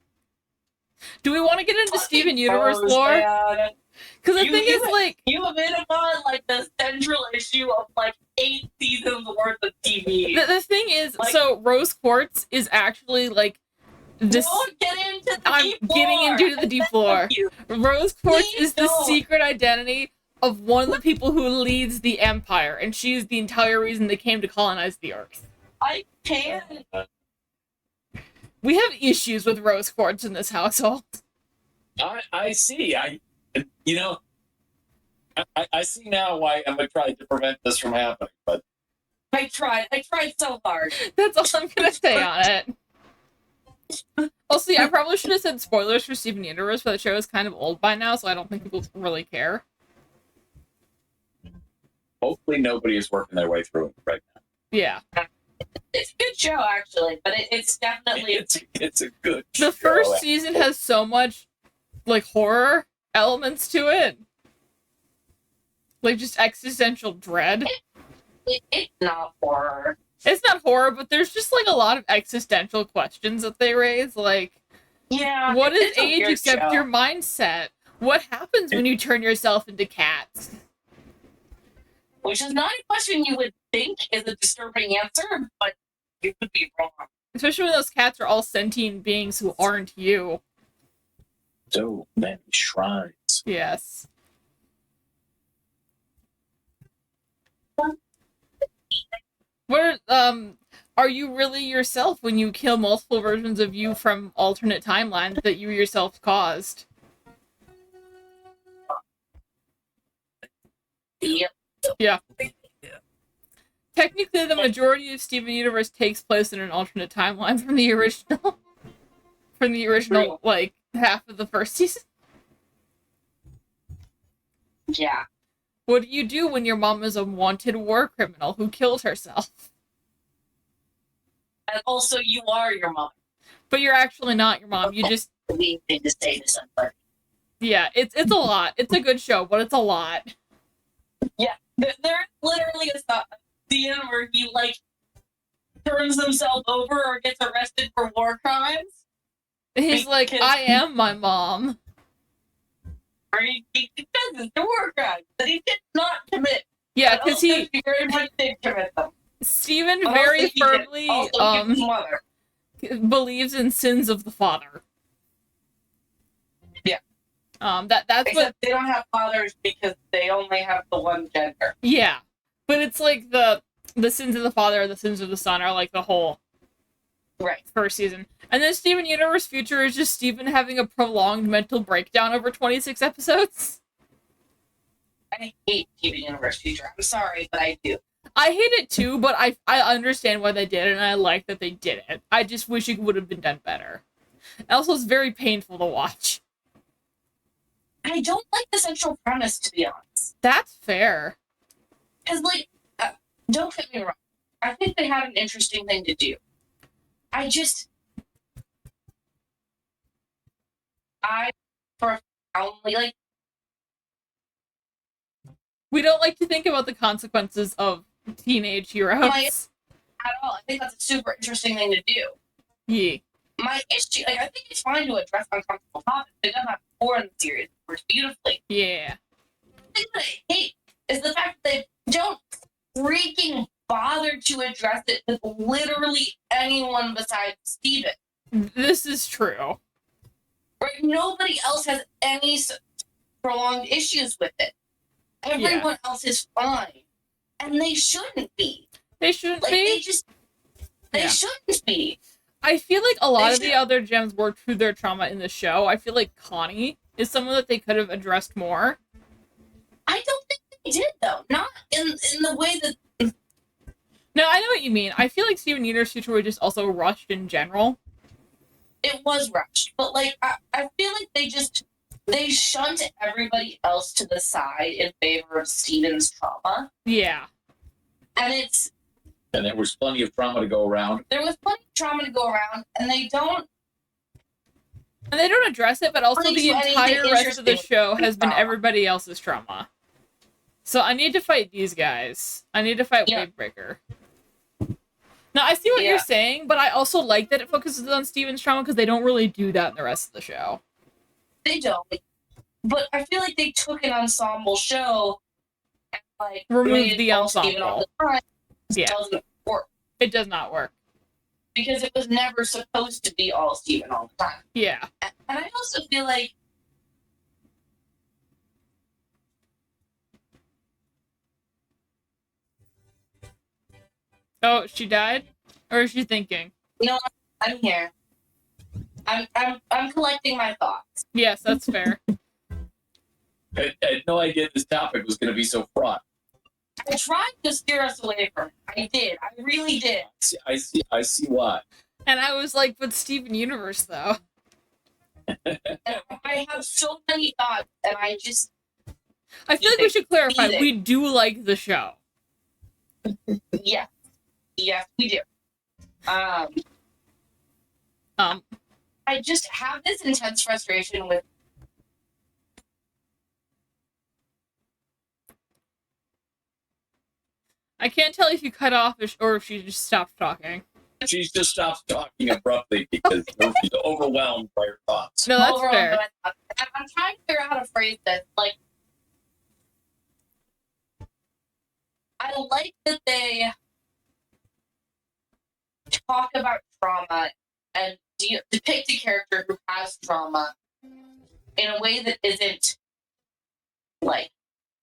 Do we want to get into Steven Universe lore? Because the thing is, like, you have been on like the central issue of like 8 seasons worth of TV. The thing is, like, so Rose Quartz is actually like this. Don't get into the I'm deep getting lore. into the deep lore. Rose Quartz is the secret identity of one of the people who leads the Empire, and she is the entire reason they came to colonize the Earth. I can't. We have issues with Rose Quartz in this household. I see. You know, I see now why Emma tried to prevent this from happening, but I tried so hard. That's all I'm gonna say on it. Also, yeah, I probably should have said spoilers for Steven Universe, but the show is kind of old by now, so I don't think people really care. Hopefully nobody is working their way through it right now. Yeah. It's a good show, actually, but it's definitely... It's a good show. The first season has so much, like, horror elements to it. Like, just existential dread. It's not horror. It's not horror, but there's just, like, a lot of existential questions that they raise. Like, yeah, what is age except your mindset? What happens when you turn yourself into cats? Which is not a question you would think is a disturbing answer, but you could be wrong. Especially when those cats are all sentient beings who aren't you. So many shrines. Yes. Where, are you really yourself when you kill multiple versions of you from alternate timelines that you yourself caused? Yep. Yeah. Technically, the majority of Steven Universe takes place in an alternate timeline from the original. Like, half of the first season. Yeah. What do you do when your mom is a wanted war criminal who killed herself? And also, you are your mom. But you're actually not your mom. You just... We need to say to somebody. Yeah, it's a lot. It's a good show, but it's a lot. Yeah. There's literally a scene where he, like, turns himself over or gets arrested for war crimes. He's like, I am my mom. Or he confesses to war crimes that he did not commit. Yeah, because he very much did commit them. Steven very firmly believes in sins of the father. Yeah. That's Except what they don't have fathers because they only have the one gender. Yeah. But it's like the sins of the father and the sins of the son are like the whole Right. First season. And then Steven Universe Future is just Steven having a prolonged mental breakdown over 26 episodes. I hate Steven Universe Future. I'm sorry, but I do. I hate it too, but I understand why they did it, and I like that they did it. I just wish it would have been done better. Also, it's very painful to watch. I don't like the central premise, to be honest. That's fair. Because, like, don't get me wrong. I think they had an interesting thing to do. I profoundly, like... We don't like to think about the consequences of teenage heroes. At all. I think that's a super interesting thing to do. Yeah. My issue, like, I think it's fine to address uncomfortable topics. They've done that before in the series. It works beautifully. Yeah. The thing that I hate is the fact that they don't freaking bother to address it with literally anyone besides Steven. This is true. Right? Nobody else has any prolonged issues with it. Everyone else is fine. And they shouldn't be. They shouldn't like, be? They shouldn't be. I feel like a lot of the other gems worked through their trauma in the show. I feel like Connie is someone that they could have addressed more. I don't think they did, though. Not in the way that... No, I know what you mean. I feel like Steven Universe Future was just also rushed in general. It was rushed. But, like, I feel like they shunt everybody else to the side in favor of Steven's trauma. Yeah. And there was plenty of trauma to go around. There was plenty of trauma to go around, and they don't address it, but also the entire rest of the show has been everybody else's trauma. So I need to fight these guys. I need to fight Wavebreaker. Now, I see what you're saying, but I also like that it focuses on Steven's trauma because they don't really do that in the rest of the show. They don't. But I feel like they took an ensemble show and, like, removed the ensemble. All the time. Yeah. It doesn't work. It does not work. Because it was never supposed to be all Steven all the time. Yeah. And I also feel like... Oh, she died? Or is she thinking? No, I'm here. I'm collecting my thoughts. Yes, that's fair. I had no idea this topic was going to be so fraught. I tried to steer us away from it. I did. I really did. I see why. And I was like, but Steven Universe, though. I have so many thoughts, and I feel like we should clarify, we do like the show. Yes. Yes, we do. I just have this intense frustration with... I can't tell if you cut off or if she just stopped talking. She just stops talking abruptly because she's overwhelmed by her thoughts. No, that's fair. I'm trying to figure out how to phrase this. Like, I like that they talk about trauma and depict a character who has trauma in a way that isn't, like,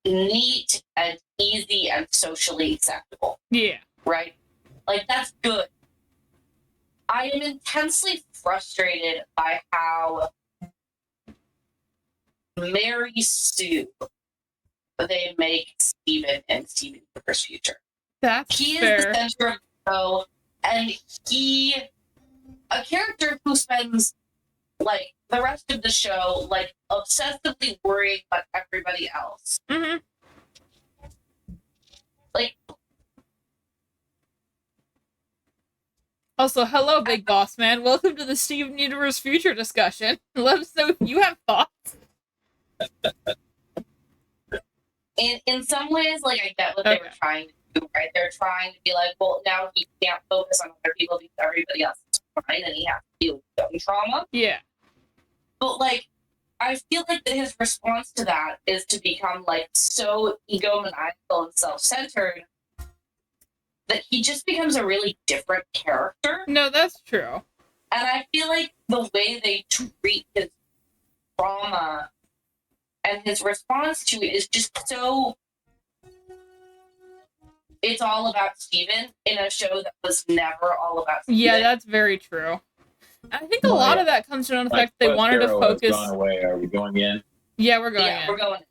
neat and easy and socially acceptable. Yeah. Right? Like, that's good. I am intensely frustrated by how Mary Sue they make Steven and Steven Universe Future. That's he fair. is the center of the show, and a character who spends, like, the rest of the show, like, obsessively worrying about everybody else. Mm-hmm. Like... Also, hello, Big Boss Man. Welcome to the Steven Universe Future discussion. Let us know if you have thoughts. In some ways, like, I get what they were trying to do, right? They're trying to be like, well, now he can't focus on other people because everybody else is fine and he has to deal with his own trauma. Yeah. But, like, I feel like that his response to that is to become, like, so egomaniacal and self-centered that he just becomes a really different character. No, that's true. And I feel like the way they treat his trauma and his response to it is just so it's all about Steven in a show that was never all about Steven. Yeah, that's very true. I think a lot of that comes down to the fact that they wanted to focus. Gone away. Are we going in? Yeah, we're going in. Yeah, we're going in.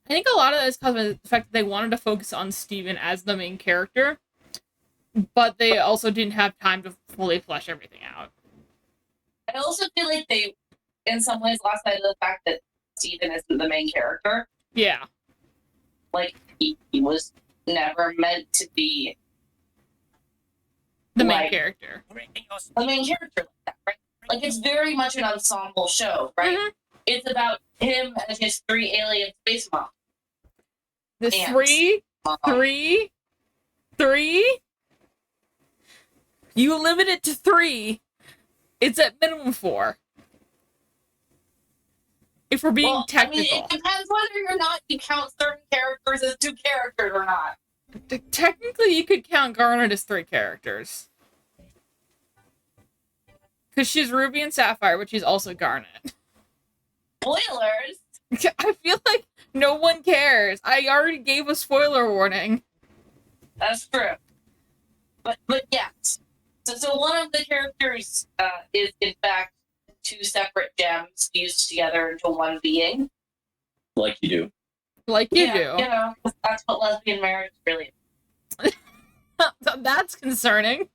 I think a lot of this comes from the fact that they wanted to focus on Steven as the main character, but they also didn't have time to fully flesh everything out. I also feel like they, in some ways, lost sight of the fact that Steven isn't the main character. Yeah. Like, he was never meant to be the main character. The main character like that, right? Like, it's very much an ensemble show, right? Mm-hmm. It's about him and his 3 alien space moms. The three? You limit it to 3. It's at minimum 4. If we're being technical. I mean, it depends whether or not you count certain characters as 2 characters or not. Technically, you could count Garnet as 3 characters. Because she's Ruby and Sapphire, but she's also Garnet. Spoilers! I feel like no one cares. I already gave a spoiler warning. That's true. But yes. So one of the characters is, in fact, 2 separate gems fused together into one being. Like you do. Like you do. You know, that's what lesbian marriage really is. That's concerning.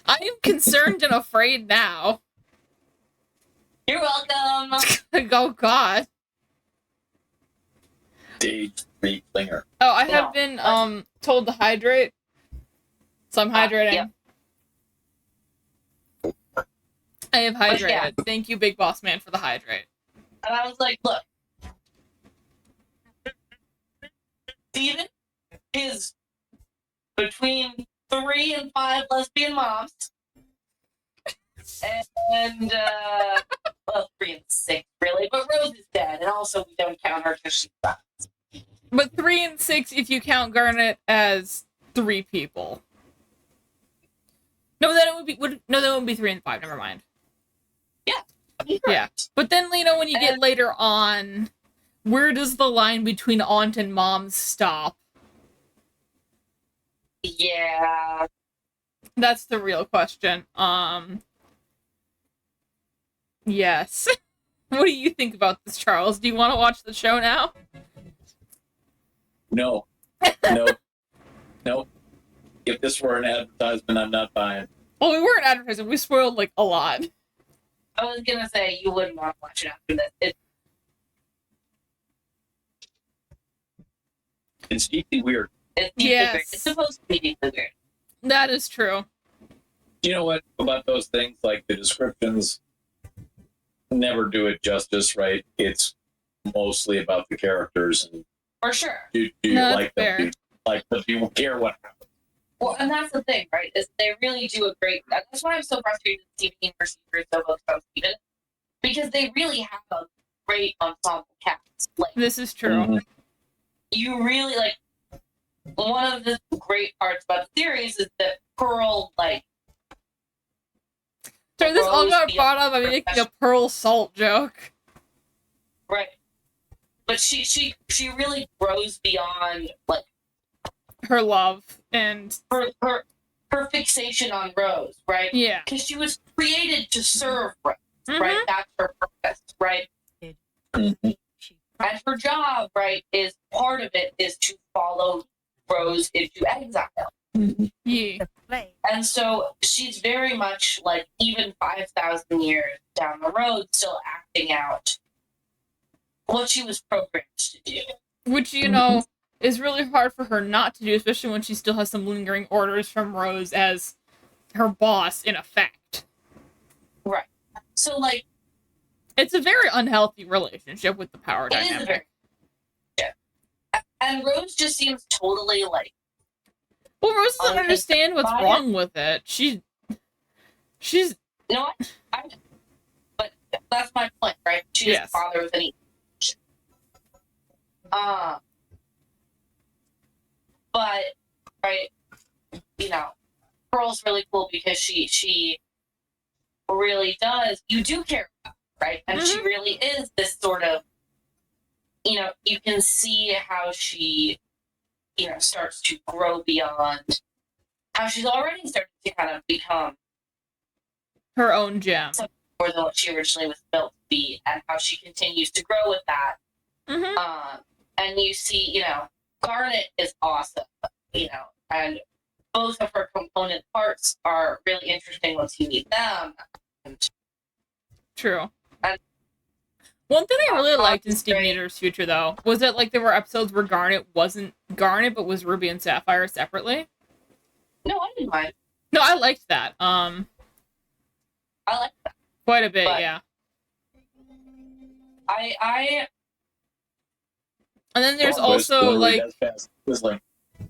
I am concerned and afraid now. You're welcome. Oh, God. Stage 3 clinger. Oh, I have been told to hydrate. So I'm hydrating. Yeah. I have hydrated. Yeah. Thank you, Big Boss Man, for the hydrate. And I was like, look. Steven is between 3 and 5 lesbian moms. And, well, 3 and 6, really. But Rose is dead, and also we don't count her because she's not. But 3 and 6 if you count Garnet as 3 people. No, then it would be that would be 3 and 5. Never mind. Yeah. Yeah. But then, you know, when you get later on, where does the line between aunt and mom stop? Yeah. That's the real question. Yes. What do you think about this, Charles? Do you want to watch the show now? No. Nope. If this were an advertisement, I'm not buying. Well, we weren't advertising. We spoiled, like, a lot. I was gonna say, you wouldn't want to watch it after this. It's deeply weird. It's deeply weird. It's supposed to be deeply weird. That is true. You know what about those things? Like, the descriptions never do it justice, right? It's mostly about the characters. And for sure. Do you like them? Do you like them? Do you care what happens? Well, and that's the thing, right? Is they really do a great. That's why I'm so frustrated with Steven Universe is so focused on Steven, because they really have a great ensemble cast. Like, this is true. Mm-hmm. You really like. One of the great parts about the series is that Pearl, like. So this all got brought up by making a Pearl Salt joke. Right. But she really grows beyond, like, her love and her fixation on Rose, right? Yeah. Because she was created to serve Rose, mm-hmm. right? That's her purpose, right? Mm-hmm. And her job, right, is part of it is to follow Rose into exile. Mm-hmm. Yeah. And so she's very much like, even 5,000 years down the road, still acting out what she was programmed to do. Which, you know, is really hard for her not to do, especially when she still has some lingering orders from Rose as her boss, in effect. Right. So, like... It's a very unhealthy relationship with the power dynamic. Yeah. And Rose just seems totally, like... Well, Rose doesn't understand what's wrong with it. She's... No, but that's my point, right? She doesn't bother with any... But, right, you know, Pearl's really cool because she really does, you do care about her, right? And she really is this sort of, you know, you can see how she starts to grow beyond how she's already started to kind of become Her own gem. something more than what she originally was built to be, and how she continues to grow with that. Mm-hmm. And you see, Garnet is awesome, and both of her component parts are really interesting once you meet them. And, True. and one thing I really liked in it's Steven great. Universe Future, though, was that there were episodes where Garnet wasn't Garnet, but was Ruby and Sapphire separately. No, I didn't mind. No, I liked that. I like that. Quite a bit, But yeah. I And then there's Don't go also, slowly, that's fast. Whistling. and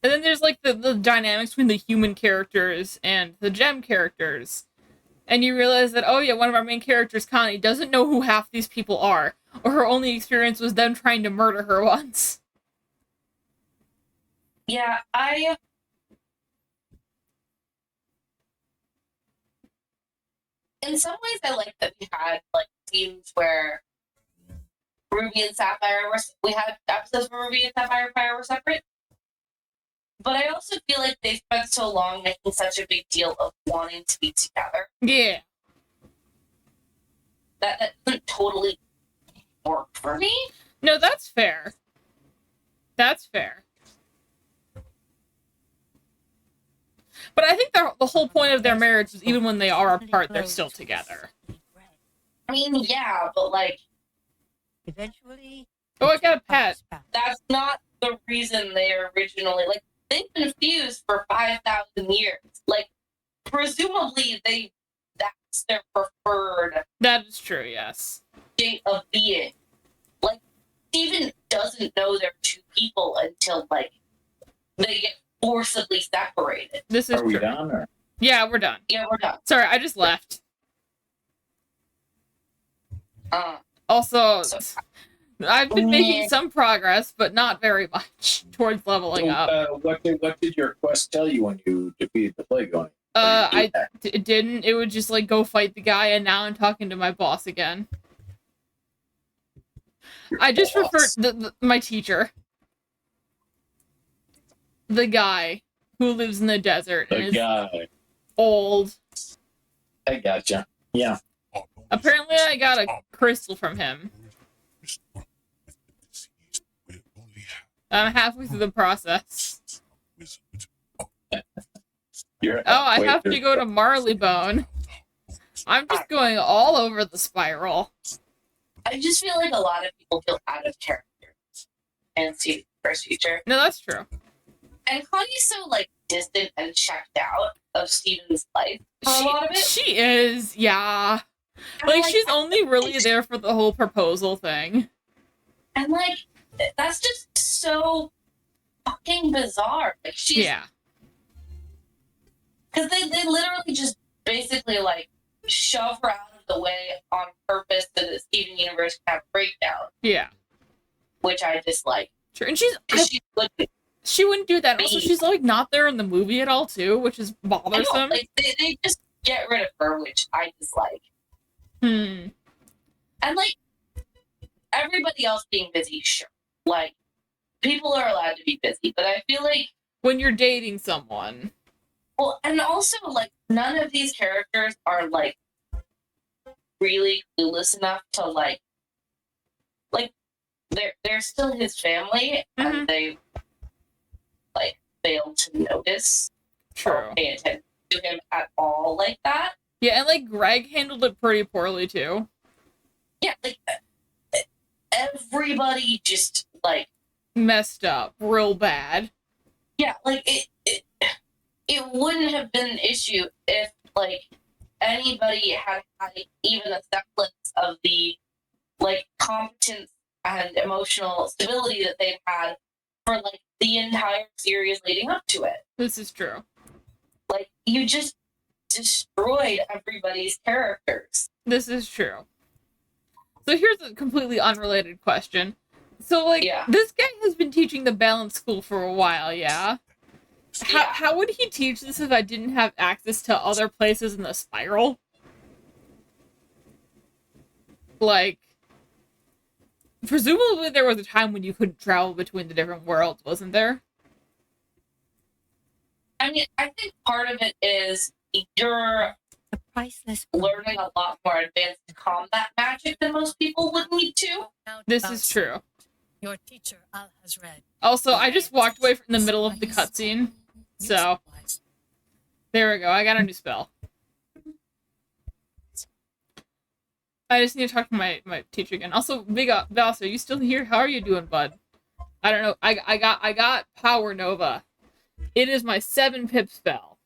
then there's, the dynamics between the human characters and the gem characters. And you realize that, oh yeah, one of our main characters, Connie, doesn't know who half these people are. Or her only experience was them trying to murder her once. Yeah, in some ways, I like that we had scenes where Ruby and Sapphire we had episodes where Ruby and Sapphire were separate. But I also feel like they spent so long making such a big deal of wanting to be together Yeah. that doesn't totally work for me. No, that's fair. That's fair. But I think the whole point of their marriage is even when they are apart, they're still together. I mean, yeah, but Eventually. Oh, I got a pet. that's not the reason they originally they've been fused for 5,000 years. Presumably that's their preferred That is true, yes. state of being. Steven doesn't know they're two people until they get forcibly separated. This is Are we true. done? Or? Yeah, we're done. Yeah, we're done. Sorry, I just left. Uh, Also, So- I've been making Yeah. some progress, but not very much towards leveling up. What did your quest tell you when you defeated the plague on? It didn't. It would just go fight the guy, and now I'm talking to my boss again. I just referred my teacher, the guy who lives in the desert and The is guy. old. I gotcha. Yeah. Apparently, I got a crystal from him. I'm halfway through the process. I have to go to Marleybone. I'm just going all over the spiral. I just feel like a lot of people feel out of character in Steven's first future. No, that's true. And Connie's so distant and checked out of Steven's life for a lot of it. She is, yeah. And, She's only really there for the whole proposal thing. And that's just so fucking bizarre. She's Yeah. because they literally just basically shove her out of the way on purpose so that Steven Universe can have a breakdown, Yeah. which I dislike. Sure. And She wouldn't do that. Also, she's not there in the movie at all too, which is bothersome. they just get rid of her, which I dislike. Hmm. And everybody else being busy, sure. People are allowed to be busy, but I feel When you're dating someone. well, and also none of these characters are really clueless enough to they're still his family, Mhm. and they fail to notice True. or pay attention to him at all like that. Yeah, and Greg handled it pretty poorly too. Yeah, everybody just Messed up real bad. yeah, it wouldn't have been an issue if anybody had even a semblance of the competence and emotional stability that they've had for the entire series leading up to it. This is true. You just destroyed everybody's characters. This is true. So here's a completely unrelated question. So Yeah. this guy has been teaching the balance school for a while, yeah? How would he teach this if I didn't have access to other places in the spiral? presumably there was a time when you couldn't travel between the different worlds, wasn't there? I mean, I think part of it is you're The priceless learning a lot more advanced combat magic than most people would need to. This is true. Your teacher Al has read. Also, I just walked away from the middle of the cutscene, so there we go. I got a new spell. I just need to talk to my teacher again. Also, Big Boss, are you still here? How are you doing, bud? I don't know. I got Power Nova. It is my 7-pip spell.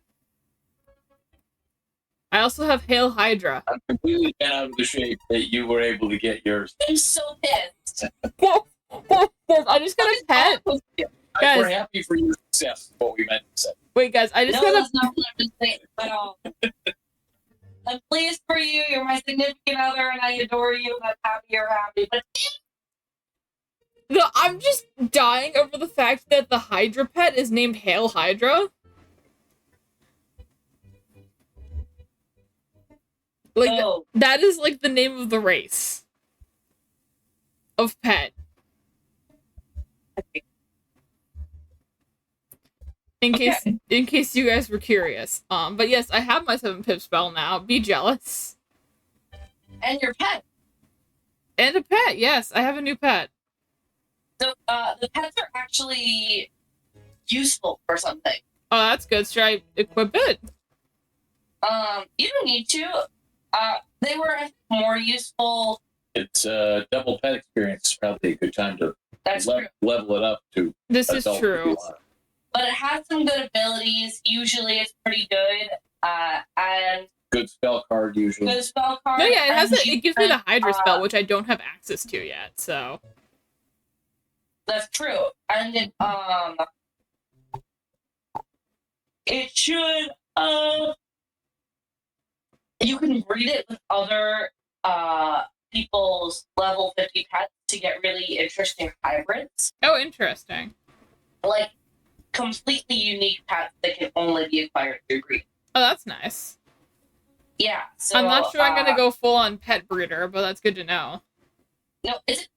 I also have Hail Hydra. I'm completely bent out of the shape that you were able to get yours. I'm so pissed. I just got a pet. Guys. We're happy for your success, what we meant to say. Wait, guys, I just No, got that's not what I'm saying at all. I'm pleased for you. You're my significant other, and I adore you. I'm happy you're happy. But No, I'm just dying over the fact that the Hydra pet is named Hail Hydra. Like, no. that is like the name of the race of pet. In case you guys were curious. But yes, I have my 7-pip spell now. Be jealous. And your pet. And a pet, yes, I have a new pet. So the pets are actually useful for something. Oh, that's good. Should I equip it? You don't need to. They were I think, more useful. It's a double pet experience. Probably a good time to That's true. level it up to. This is adult if true. you want. But it has some good abilities. Usually it's pretty good. And Good spell card usually. good spell card. No, yeah, and it gives me the Hydra uh, spell, which I don't have access to yet, so. That's true. And it should you can breed it with other people's level 50 pets to get really interesting hybrids. Oh, interesting. Like completely unique pets that can only be acquired through breeding. Oh, that's nice. Yeah. So I'm not sure I'm gonna go full on pet breeder, but that's good to know. No, it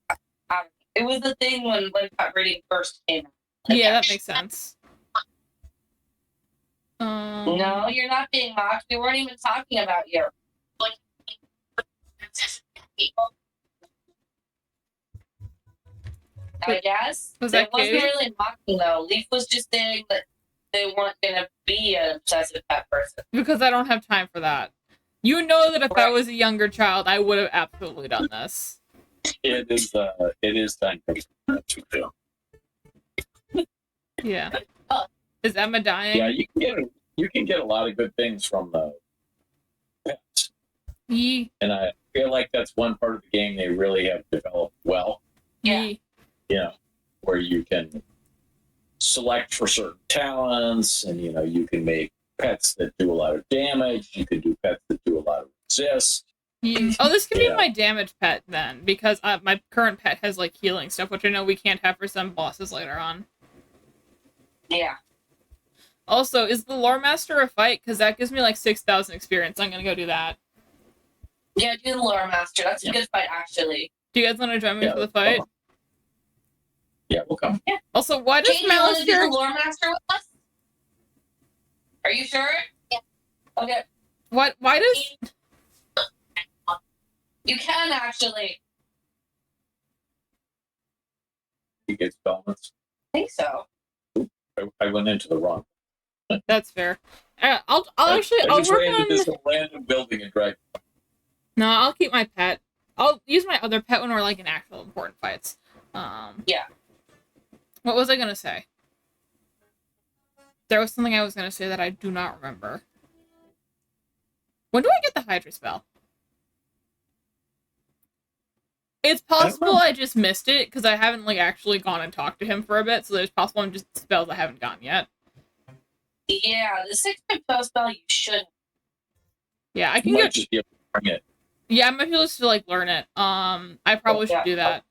was the thing when pet breeding first came out. Yeah, that makes sense. No, you're not being mocked. We weren't even talking about you. Like, people. I guess. Was It that wasn't Katie? really mocking, though. Leaf was just saying that they weren't going to be an obsessive pet person. Because I don't have time for that. You know that if I Right. was a younger child, I would have absolutely done this. It is time for that to do. Yeah. Is Emma dying? Yeah, you can get a lot of good things from the pets. Yee. And I feel like that's one part of the game they really have developed well. Yeah. Yee. Where you can select for certain talents, and you can make pets that do a lot of damage. You can do pets that do a lot of resist. Yee. Oh, this could be Yeah. my damage pet then, because my current pet has like healing stuff, which I know we can't have for some bosses later on. Yeah. Also, is the Lore Master a fight? Because that gives me like 6,000 experience. I'm gonna go do that. Yeah, do the Lore Master. That's a good fight, actually. Do you guys want to join me for the fight? Yeah, we'll come. Also, why does Kate, you want to do the Malister... Lore Master with us? Are you sure? Yeah. Okay. Why does... You can, actually. You get spellments. I think so. I went into the wrong. That's fair. I'll I just work ran into on... this random building and dragged. No, I'll keep my pet. I'll use my other pet when we're like in actual important fights. Yeah. What was I gonna say? There was something I was gonna say that I do not remember. When do I get the Hydra spell? It's possible I just missed it because I haven't like actually gone and talked to him for a bit, so there's possible I'm just spells I haven't gotten yet. Yeah, the 6-pip spell you should. Yeah, I You can might get. just be able to bring it. Yeah, I might be able to like learn it. I probably should do that.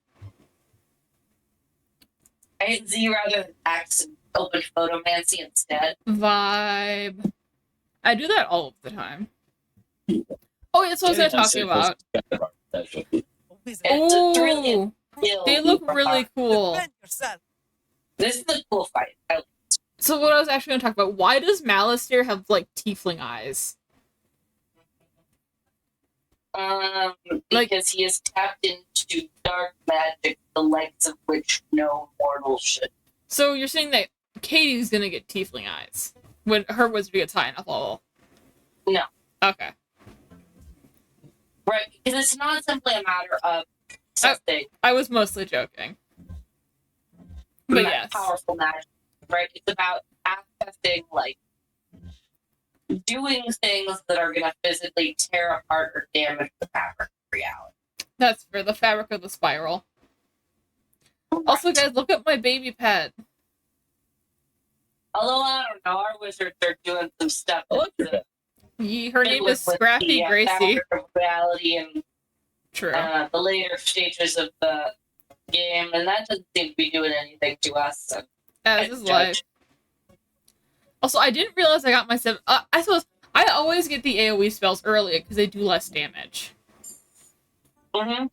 I hit Z rather than X and open photomancy instead. Vibe. I do that all of the time. Oh, yeah, that's what I was talking about. That should be. It's really They look really cool. Defend yourself. This is a cool fight. So what I was actually going to talk about, why does Malistair have, like, tiefling eyes? Because he is tapped into dark magic, the likes of which no mortal should. So you're saying that Katie's going to get tiefling eyes when her wizard gets high enough level? No. Okay. Right, because it's not simply a matter of something. I was mostly joking. But yes. Powerful magic, right? It's about accessing, like, doing things that are going to physically tear apart or damage the fabric of reality. That's for the fabric of the spiral. Also, guys, look at my baby pet. Although, I don't know, our wizards are doing some stuff. I like your pet. Her name is Scrappy Gracie. Fabric of reality and True. the later stages of the game, and that doesn't seem to be doing anything to us. So As is life. Also, I didn't realize I got my 7. I suppose I always get the AoE spells early because they do less damage. Mm-hmm.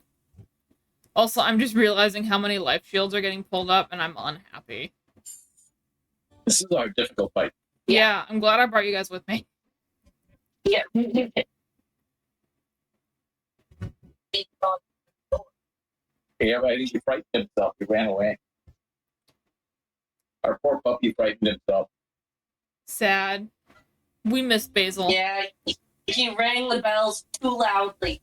Also, I'm just realizing how many life shields are getting pulled up, and I'm unhappy. This is our difficult fight. Yeah, I'm glad I brought you guys with me. Yeah. Yeah, but I think he frightened himself. He ran away. Our poor puppy frightened himself. Sad. We missed Basil. Yeah, he rang the bells too loudly.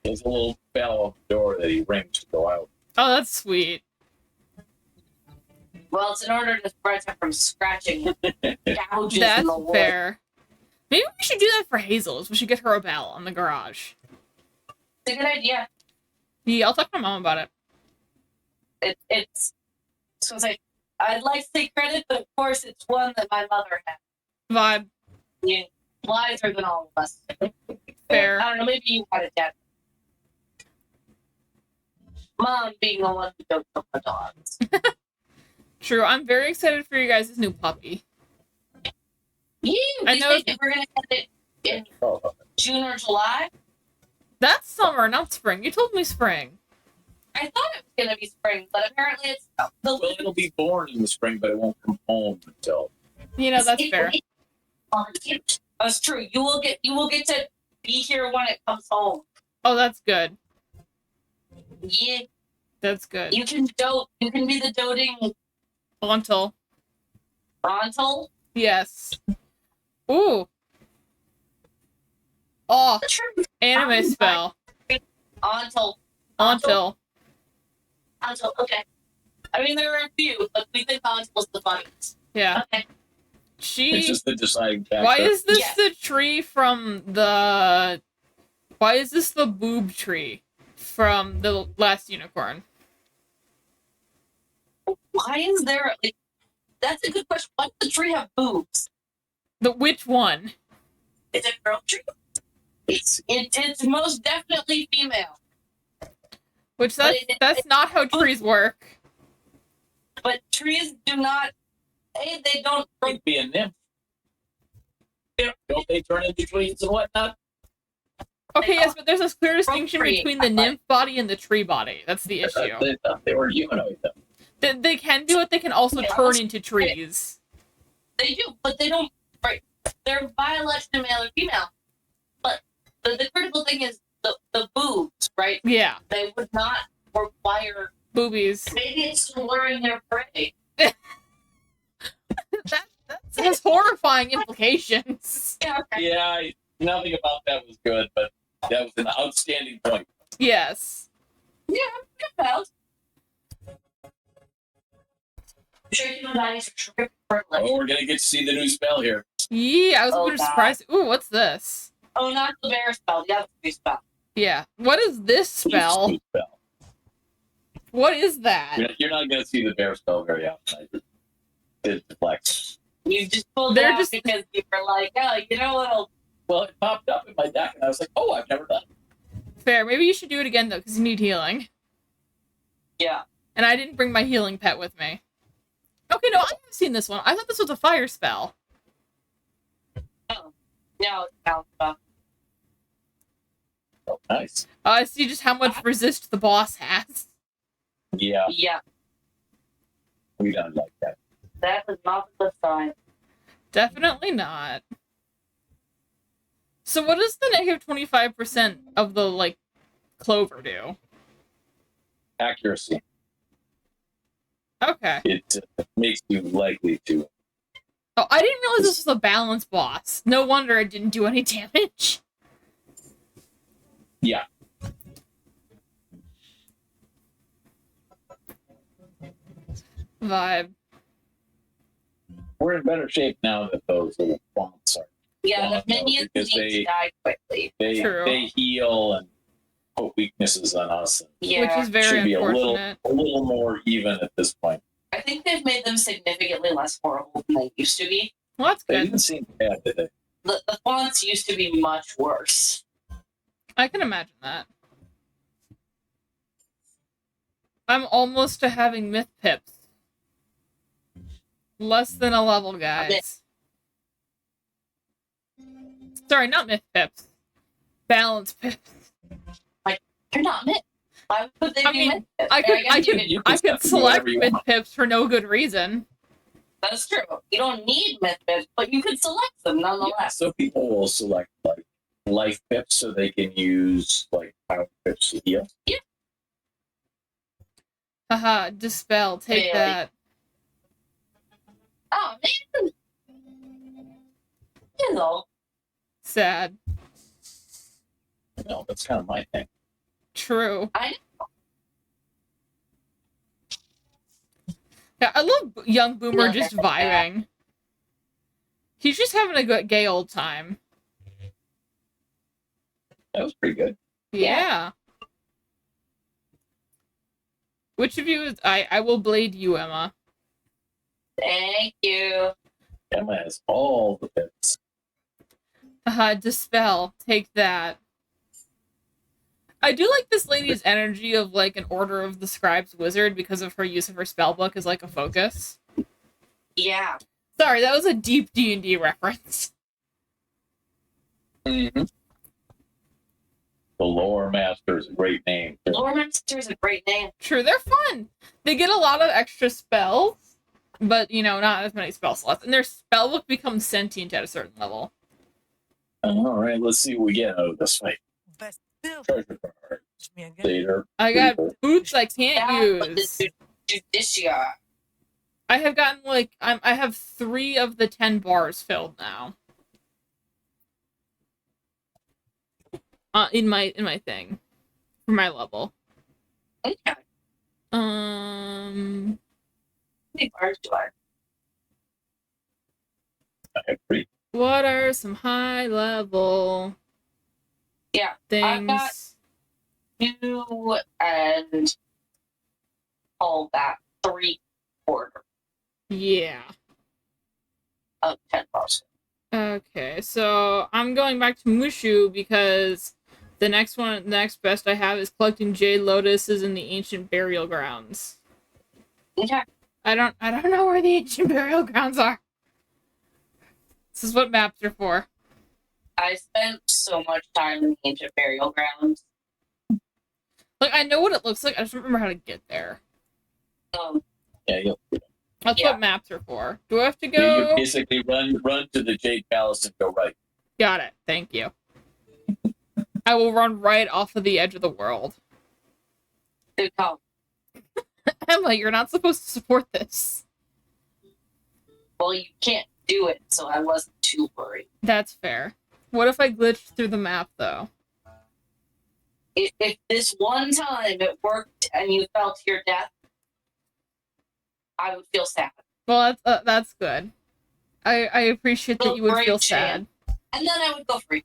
There's a little bell on the door that he rings to go out. Oh, that's sweet. Well, it's in order to prevent him from scratching gouges That's in the wood. fair. Maybe we should do that for Hazel's. We should get her a bell on the garage. It's a good idea. Yeah, I'll talk to my mom about it. It's so it's like I'd like to take credit, but of course it's one that my mother had. Vibe. Yeah, wiser than all of us. Fair. I don't know, maybe you had a dad. Mom being the one who don't cook the dogs. True. I'm very excited for you guys' new puppy. Yeah, I we know- think we're gonna get it in June or July. That's summer, not spring. You told me spring. I thought it was gonna be spring, but apparently it's Well, it'll be born in the spring, but it won't come home until. You know, that's fair. That's true. You will get to be here when it comes home. Oh, that's good. Yeah, That's good. you can dote. You can be the doting Until. frontal. Yes. Ooh. Oh, True. anime spell. Until. Until. Okay. I mean, there are a few, but we think Until's the funniest. Yeah. Okay. It's just the deciding factor. Why is this Yes. the tree from the... Why is this the boob tree from the last unicorn? Why is there like? That's a good question. Why does the tree have boobs? The which one? Is it a girl tree? It's most definitely female. Which that's not how trees work. But trees do not. They don't. It'd be a nymph. Don't they turn into trees and whatnot? Okay, yes, but there's a clear distinction tree. between the nymph body and the tree body. That's the issue. They thought they were humanoid, though. They can do it, they can also turn into trees. They do, but they don't. Right? They're biologically male or female. But the critical thing is the boobs, right? Yeah, They would not require. boobies. Maybe it's luring their prey. That has horrifying implications. Yeah. Okay. Yeah, nothing about that was good, but that was an outstanding point. Yes. Yeah, good about. Sure, you guys are Oh, we're gonna get to see the new spell here. Yeah, I was a Oh, little God. surprised. Ooh, what's this? Oh, not the bear spell. The other spell. Yeah. What is this spell? New spell. What is that? You're not gonna see the bear spell very often. I just did the flex. You just pulled They're it out just- because you were like, oh, you know what'll. Well, it popped up in my deck, and I was like, "Oh, I've never done it." Fair. Maybe you should do it again, though, because you need healing. Yeah. And I didn't bring my healing pet with me. Okay, no, I've seen this one. I thought this was a fire spell. No, it's not. Oh, nice. I see just how much resist the boss has. Yeah, Yeah, we don't like that. that is not the sign. Definitely not. So what does the negative 25% of the, like, clover do? Accuracy. Okay. It makes you likely to. Oh, I didn't realize this was a balance boss. No wonder it didn't do any damage. Yeah. Vibe. We're in better shape now that those little fonts are. Yeah, the gone, though, minions because need to die quickly. True. they heal and put weaknesses on us. And Which Yeah, is very should be unfortunate. a little more even at this point. I think they've made them significantly less horrible than they used to be. Well, that's They good. didn't seem bad, did they? The fonts used to be much worse. I can imagine that. I'm almost to having myth pips. Less than a level, guys. Sorry, not myth pips. Balance pips. They're not myth. Why would they I be mean, myth? I You could can do select whatever you myth want. pips for no good reason. That is true. You don't need myth pips, but you could select them nonetheless. Yeah, so people will select like life pips so they can use like power pips to heal. Haha, dispel. Take Really? that. Oh man. You know. Sad. No, that's kind of my thing. True. I Yeah, I love young Boomer Yeah, just yeah. vibing. He's just having a good gay old time. That was pretty good. Yeah. Which of you is I will blade you, Emma. Thank you. Emma has all the pips. Haha, dispel. Take that. I do like this lady's energy of like an Order of the Scribes wizard because of her use of her spellbook as like a focus. Yeah. Sorry, that was a deep D&D reference. Mm-hmm. The Lore Master is a great name. Lore Master is a great name. True, they're fun. They get a lot of extra spells, but you know, not as many spell slots. And their spellbook becomes sentient at a certain level. All right, let's see what we get out of this fight. Best still. Treasure card. Teach me again. Later. I got Reaper. boots I can't Yeah, but use. the Judicia. I have gotten like I have 3 of the 10 bars filled now. In my thing, for my level. Okay. How many bars do I? I have 3. What are some high level Yeah, things? got 2 and all that 3/4 Yeah. of 10 bars. Okay, so I'm going back to Mushu because the next best I have is collecting jade lotuses in the ancient burial grounds. Okay. I don't know where the ancient burial grounds are. This is what maps are for. I spent so much time in the ancient burial grounds. Like, I know what it looks like, I just don't remember how to get there. Yeah, That's Yeah. what maps are for. Do I have to you go? basically run to the Jade Palace and go right. Got it. Thank you. I will run right off of the edge of the world. Good call. Emma, you're not supposed to support this. Well, you can't do it, so I wasn't too worried. That's fair. What if I glitched through the map, though? If this one time it worked and you fell to your death, I would feel sad. Well, that's good. I appreciate that you would feel Great sad. And then I would go free.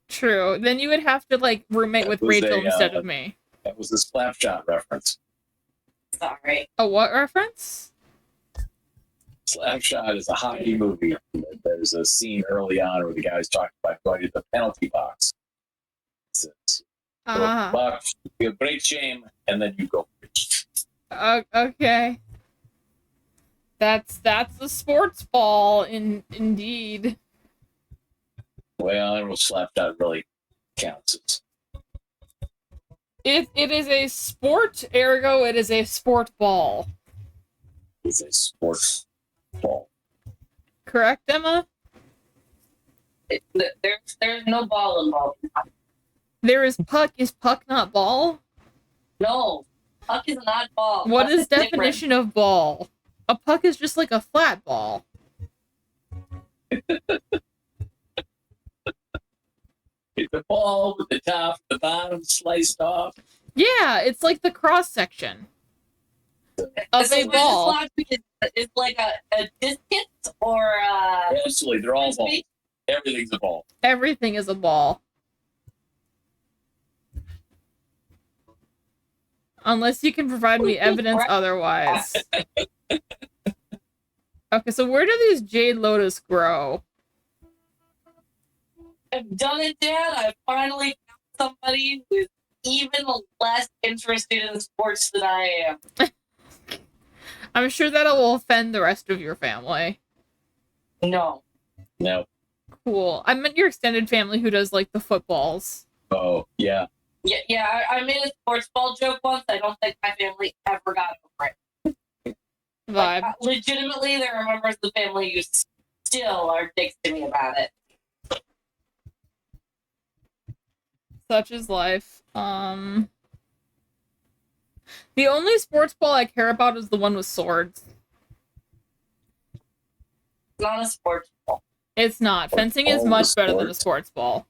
True. Then you would have to, like, roommate That with was Rachel a, instead of me. That was a Slapshot reference. Sorry. A what reference? Slapshot is a hockey movie. There's a scene early on where the guy's talking about going to the penalty box. Says, "Go to the Ah. box, you feel great shame, and then you go. Okay. That's the sports ball, indeed. Well, I don't know if Slapshot really counts. It is a sport, ergo it is a sport ball. It's a sports ball. Correct, Emma? There's no ball involved. There is puck. Is puck not ball? No, puck is not ball. What Puck is different. definition of ball? A puck is just like a flat ball. It's a ball with the top and the bottom sliced off. Yeah, it's like the cross section of So a is ball. this logic is like a discus or Absolutely, they're all balls. Everything's a ball. Everything is a ball. Unless you can provide me evidence otherwise. Okay, so where do these jade lotus grow? I've done it, Dad. I finally found somebody who's even less interested in sports than I am. I'm sure that will offend the rest of your family. No. No. Cool. I meant your extended family who does like the footballs. Oh, yeah. Yeah, I made a sports ball joke once. I don't think my family ever got over it. Vibe. Like, legitimately, there are members of the family who still are dicks to me about it. Such is life. The only sports ball I care about is the one with swords. It's not a sports ball. It's not. Fencing is much better than a sports ball.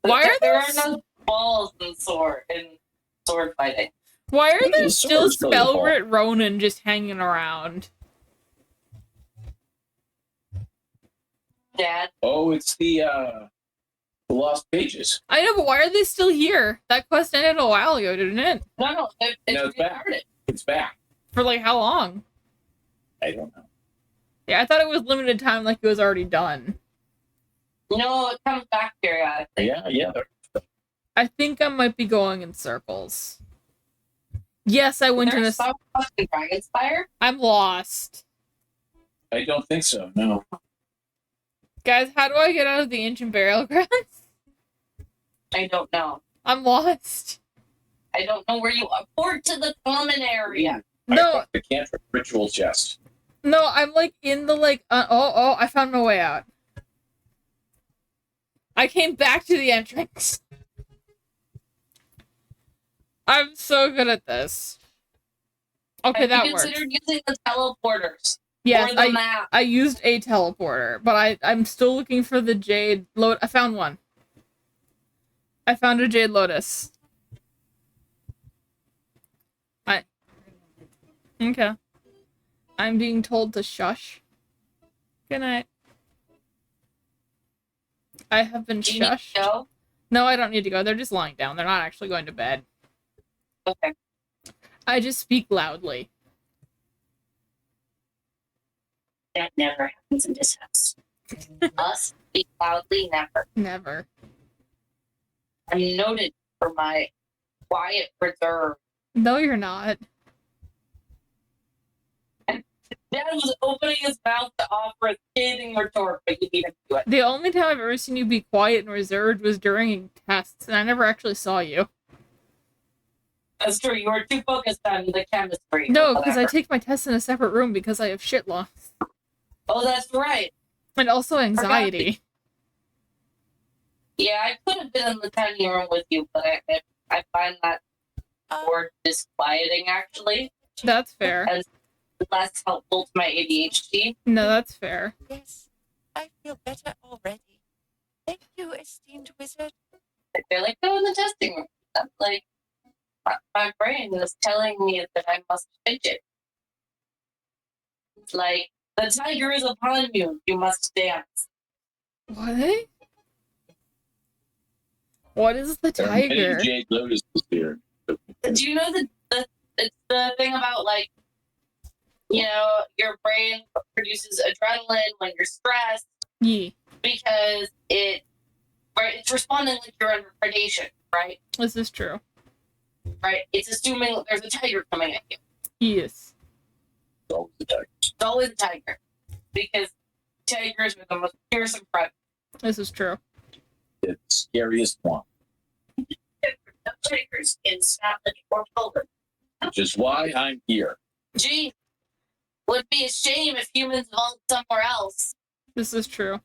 Why are there no balls in sword fighting? Why are there still Sword's really a ball. Spellwrit Ronin just hanging around? Dad? Oh, it's the Lost Pages. I know, but why are they still here? That quest ended a while ago, didn't it? No, It's back. It's back. For like how long? I don't know. Yeah, I thought it was limited time, like it was already done. No, it comes back periodically. Yeah. I think I might be going in circles. Yes, I went in a... There's some fucking Dragonspire? I'm lost. I don't think so, no. Guys, how do I get out of the ancient burial grounds? I don't know. I'm lost. I don't know where you are. Port to the common area. No, The cantrip ritual chest. no, I'm like in the like... I found my way out. I came back to the entrance. I'm so good at this. Okay, that works. Considered using the teleporters. Yes, or the map. I used a teleporter, but I'm still looking for the jade lotus. I found one. I found a jade lotus. Okay. I'm being told to shush. Good night. I have been Do you need shushed. to go? No, I don't need to go. They're just lying down. They're not actually going to bed. Okay. I just speak loudly. That never happens in this house. Us speak loudly, never. Never. I'm noted for my quiet reserve. No, you're not. Dad was opening his mouth to offer a scathing retort, but you beat him to it. The only time I've ever seen you be quiet and reserved was during tests, and I never actually saw you. That's true. You were too focused on the chemistry. No, because I take my tests in a separate room because I have shit loss. Oh, that's right. And also anxiety. Yeah, I could have been in the tiny room with you, but I find that more disquieting, actually. That's fair. And less helpful to my ADHD. No, that's fair. Yes, I feel better already. Thank you, esteemed wizard. They're like, go in the testing room. I'm like, my brain is telling me that I must fidget. It's like, the tiger is upon you. You must dance. What? What is the There are many tiger? Jade Lotus here. Do you know it's the thing about, like, you know, your brain produces adrenaline when you're stressed Yeah, because it's responding like you're under predation, right? this is true. Right? It's assuming there's a tiger coming at you. Yes. It's always the tiger. It's always a tiger. Because tigers are the most fearsome predator. This is true. It's the scariest one. Quakers in Scotland or Poland. Which is why I'm here. Gee, would be a shame if humans evolved somewhere else. This is true.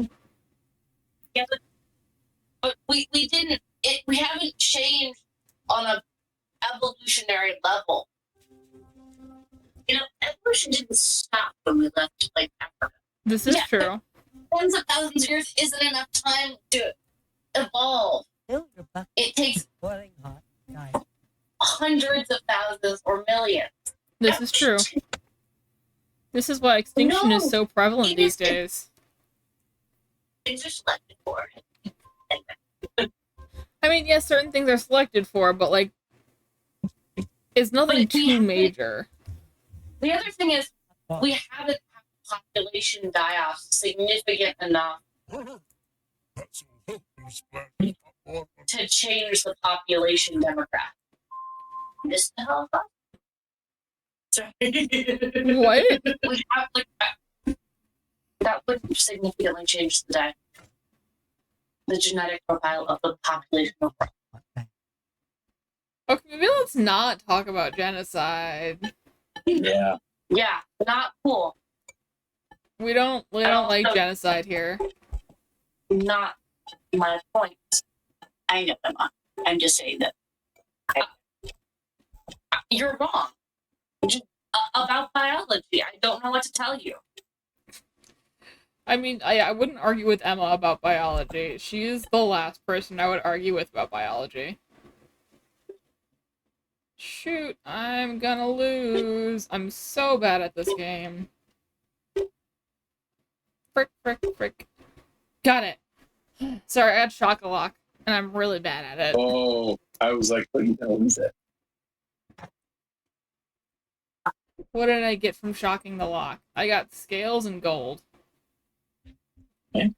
Yeah, but we didn't. We haven't changed on a evolutionary level. You know, evolution didn't stop when we left like Africa. This is true. Tens of thousands of years isn't enough time to evolve. Fill your bucket. It takes Boiling hot. Guys. hundreds of thousands or millions. This is true. This is why extinction is so prevalent these days. It's just selected for it. I mean, yes, certain things are selected for, but like, it's nothing too major. The other thing is, we haven't had population die-off significant enough That's a welcome splash. to change the population demographic. This the hell up? Sorry. What? We have like that would significantly change the genetic profile of the population overall. Okay, maybe let's not talk about genocide. Yeah. Yeah, not cool. We don't like genocide here. Not my point. I know I'm not. I'm just saying that you're wrong. About biology, I don't know what to tell you. I mean, I wouldn't argue with Emma about biology. She is the last person I would argue with about biology. Shoot, I'm gonna lose. I'm so bad at this game. Frick, frick, frick. Got it. Sorry, I had Shock-a-Lock, and I'm really bad at it. Oh, I was like, what the hell is that? What did I get from shocking the lock? I got scales and gold. Okay.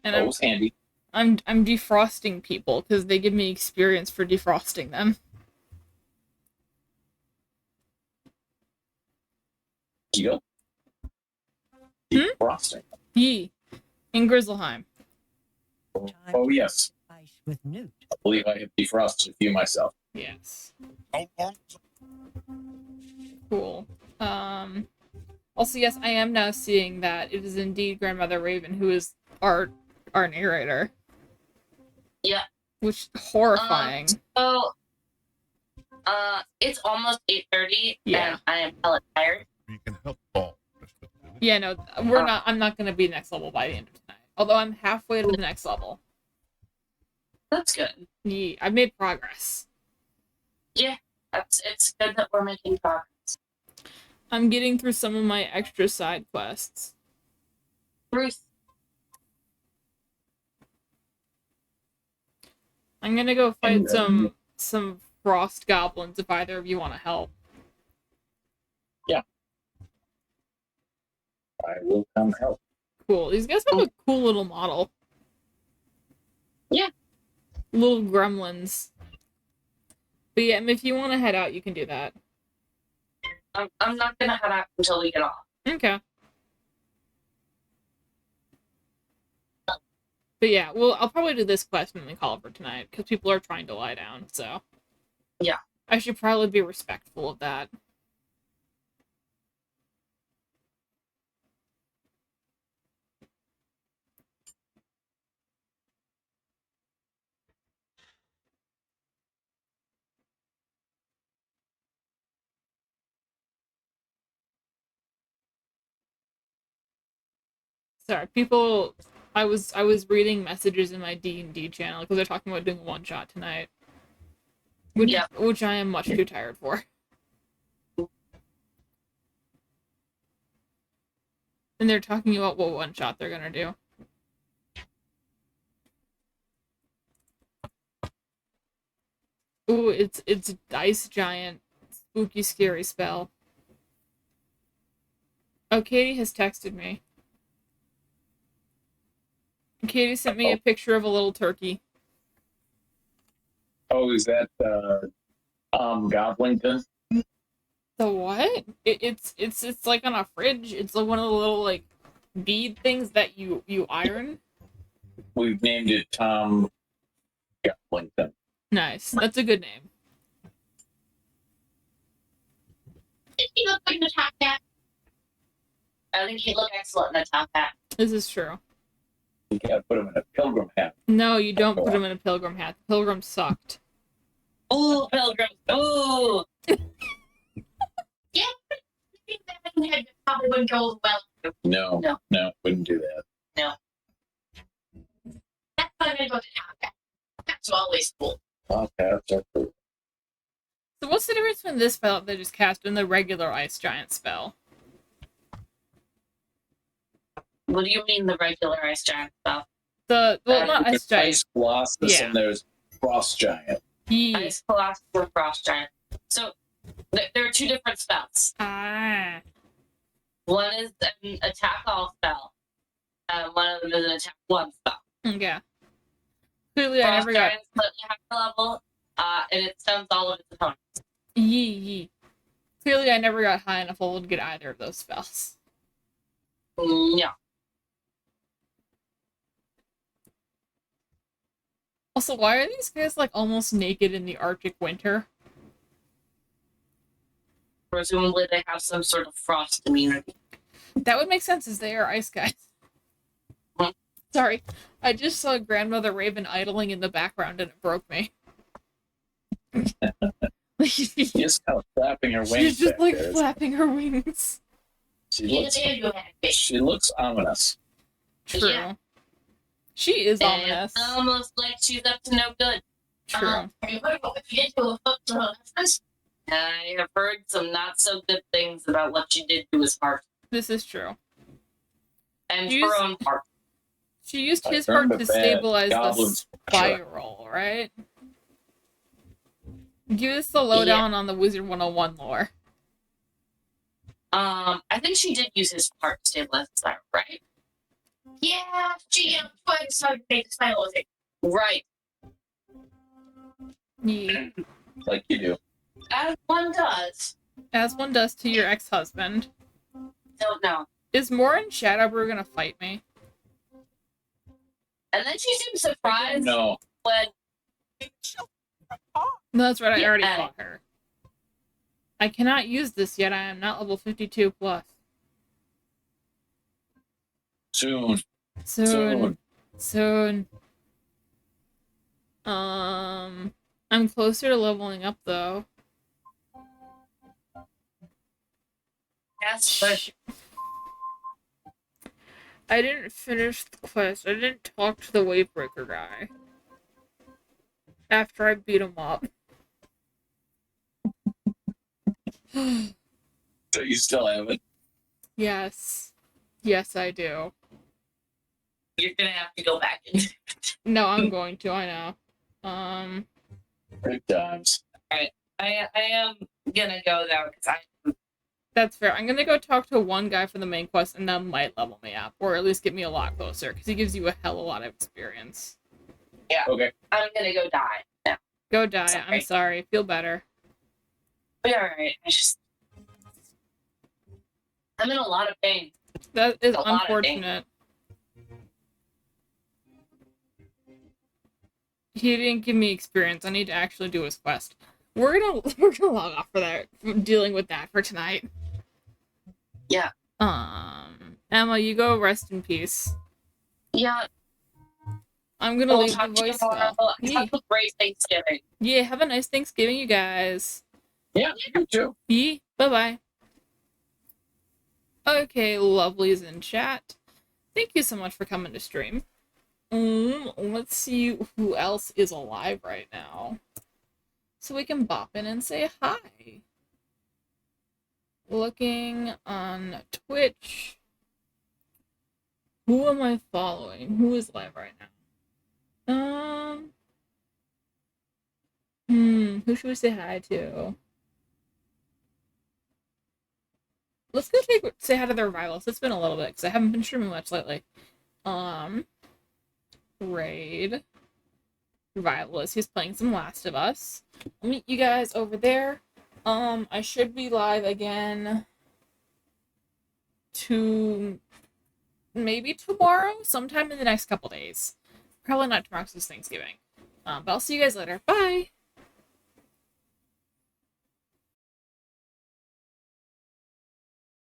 And That was handy. I'm defrosting people because they give me experience for defrosting them. You go. Defrosting. Yee. In Grizzelheim. Oh, yes. Ice with Newt. I believe I have defrosted a few myself. Yes. How long? Cool. Also, yes, I am now seeing that it is indeed Grandmother Raven who is our narrator. Yeah. Which horrifying. So, it's almost 8:30, Yeah. and I am hella tired. We can help all. Yeah, no, I'm not gonna be next level by the end of tonight. Although I'm halfway to the next level. That's good. Yeah, I've made progress. Yeah, it's good that we're making progress. I'm getting through some of my extra side quests. Ruth, I'm gonna go fight some frost goblins if either of you want to help. I will come help. Cool. These guys have a cool little model. Yeah. Little gremlins. But yeah, if you want to head out, you can do that. I'm not gonna head out until we get off. Okay. But yeah, well, I'll probably do this quest and then call it for tonight, because people are trying to lie down, so. Yeah. I should probably be respectful of that. Sorry, people. I was reading messages in my D&D channel because they're talking about doing a one-shot tonight, which I am much too tired for. And they're talking about what one-shot they're gonna do. Ooh, it's Dice Giant, spooky, scary spell. Oh, Katie has texted me. Katie sent me a picture of a little turkey. Oh, is that Goblington? The what? It's like on a fridge. It's like one of the little like bead things that you iron. We've named it Tom Goblington. Nice. That's a good name. in a top hat. I think he'd look excellent in a top hat. This is true. You gotta put him in a pilgrim hat. No, you don't put him in a pilgrim hat. The pilgrim sucked. Ooh, pilgrim. Ooh. Yeah, I think that head probably wouldn't go as well. No, wouldn't do that. No. That's why I'm gonna go to top hat. That's always cool. Top hats are cool. So what's the difference between this spell that they just cast and the regular ice giant spell? What do you mean the regular ice giant spell? Not ice giant. Ice Colossus and there's Frost Giant. Yeah. Ice Colossus and Frost Giant. So there are two different spells. Ah. One is an attack all spell. One of them is an attack one spell. Yeah. Clearly, I Frost never got. Giant is slightly higher level, and it stuns all of its opponents. Yee. Clearly, I never got high enough level to get either of those spells. No. Also, why are these guys like almost naked in the Arctic winter? Presumably, they have some sort of frost immunity. That would make sense, as they are ice guys. Hmm. Sorry, I just saw Grandmother Raven idling in the background and it broke me. She's just kind of flapping her wings. She's just back like there. flapping her wings. She looks ominous. True. Yeah. She is And ominous. it's almost like she's up to no good. True. Have you heard about what she did to a husband? I have heard some not so good things about what she did to his heart This is true. and Use- her own heart. She used I his turned heart a to bad stabilize the goblin's spiral, right? Give us the lowdown on the Wizard 101 lore. I think she did use his heart to stabilize the spiral, right? Yeah, she decided to make the spiral with it. Right. Yeah. Like you do. As one does. As one does to your ex-husband. Don't know. Is Morin Shadowbrew gonna fight me? And then she seemed surprised No. when No, that's right, I Yeah. already fought her. I cannot use this yet, I am not level 52 plus. Soon. Soon. I'm closer to leveling up though. yes, but I didn't finish the quest. I didn't talk to the Wavebreaker guy. After I beat him up. So you still have it? Yes. Yes, I do. you're gonna have to go back and No, I'm going to, I know. Good times. I am gonna go though because That's fair. I'm gonna go talk to one guy for the main quest, and that might level me up, or at least get me a lot closer, because he gives you a hell of a lot of experience. Okay. I'm gonna go die now. Go die. Sorry. I'm sorry. Feel better. Be alright. I'm in a lot of pain. That is A lot of unfortunate. He didn't give me experience. I need to actually do his quest. We're gonna log off for that, dealing with that for tonight. Yeah. Emma, you go rest in peace. Yeah. I'm gonna We'll leave the talk to you voice tomorrow. call. Have a great Thanksgiving. Yeah, have a nice Thanksgiving, you guys. Yeah, you too. Yeah, bye-bye. Okay, lovelies in chat. Thank you so much for coming to stream. Let's see who else is alive right now. So we can bop in and say hi. Looking on Twitch. Who am I following? Who is live right now? Who should we say hi to? Let's go say hi to the Revivals. It's been a little bit because I haven't been streaming much lately. Raid. Revivalist. He's playing some Last of Us. I'll meet you guys over there. I should be live again to maybe tomorrow, sometime in the next couple days. Probably not tomorrow because it's Thanksgiving. But I'll see you guys later. Bye!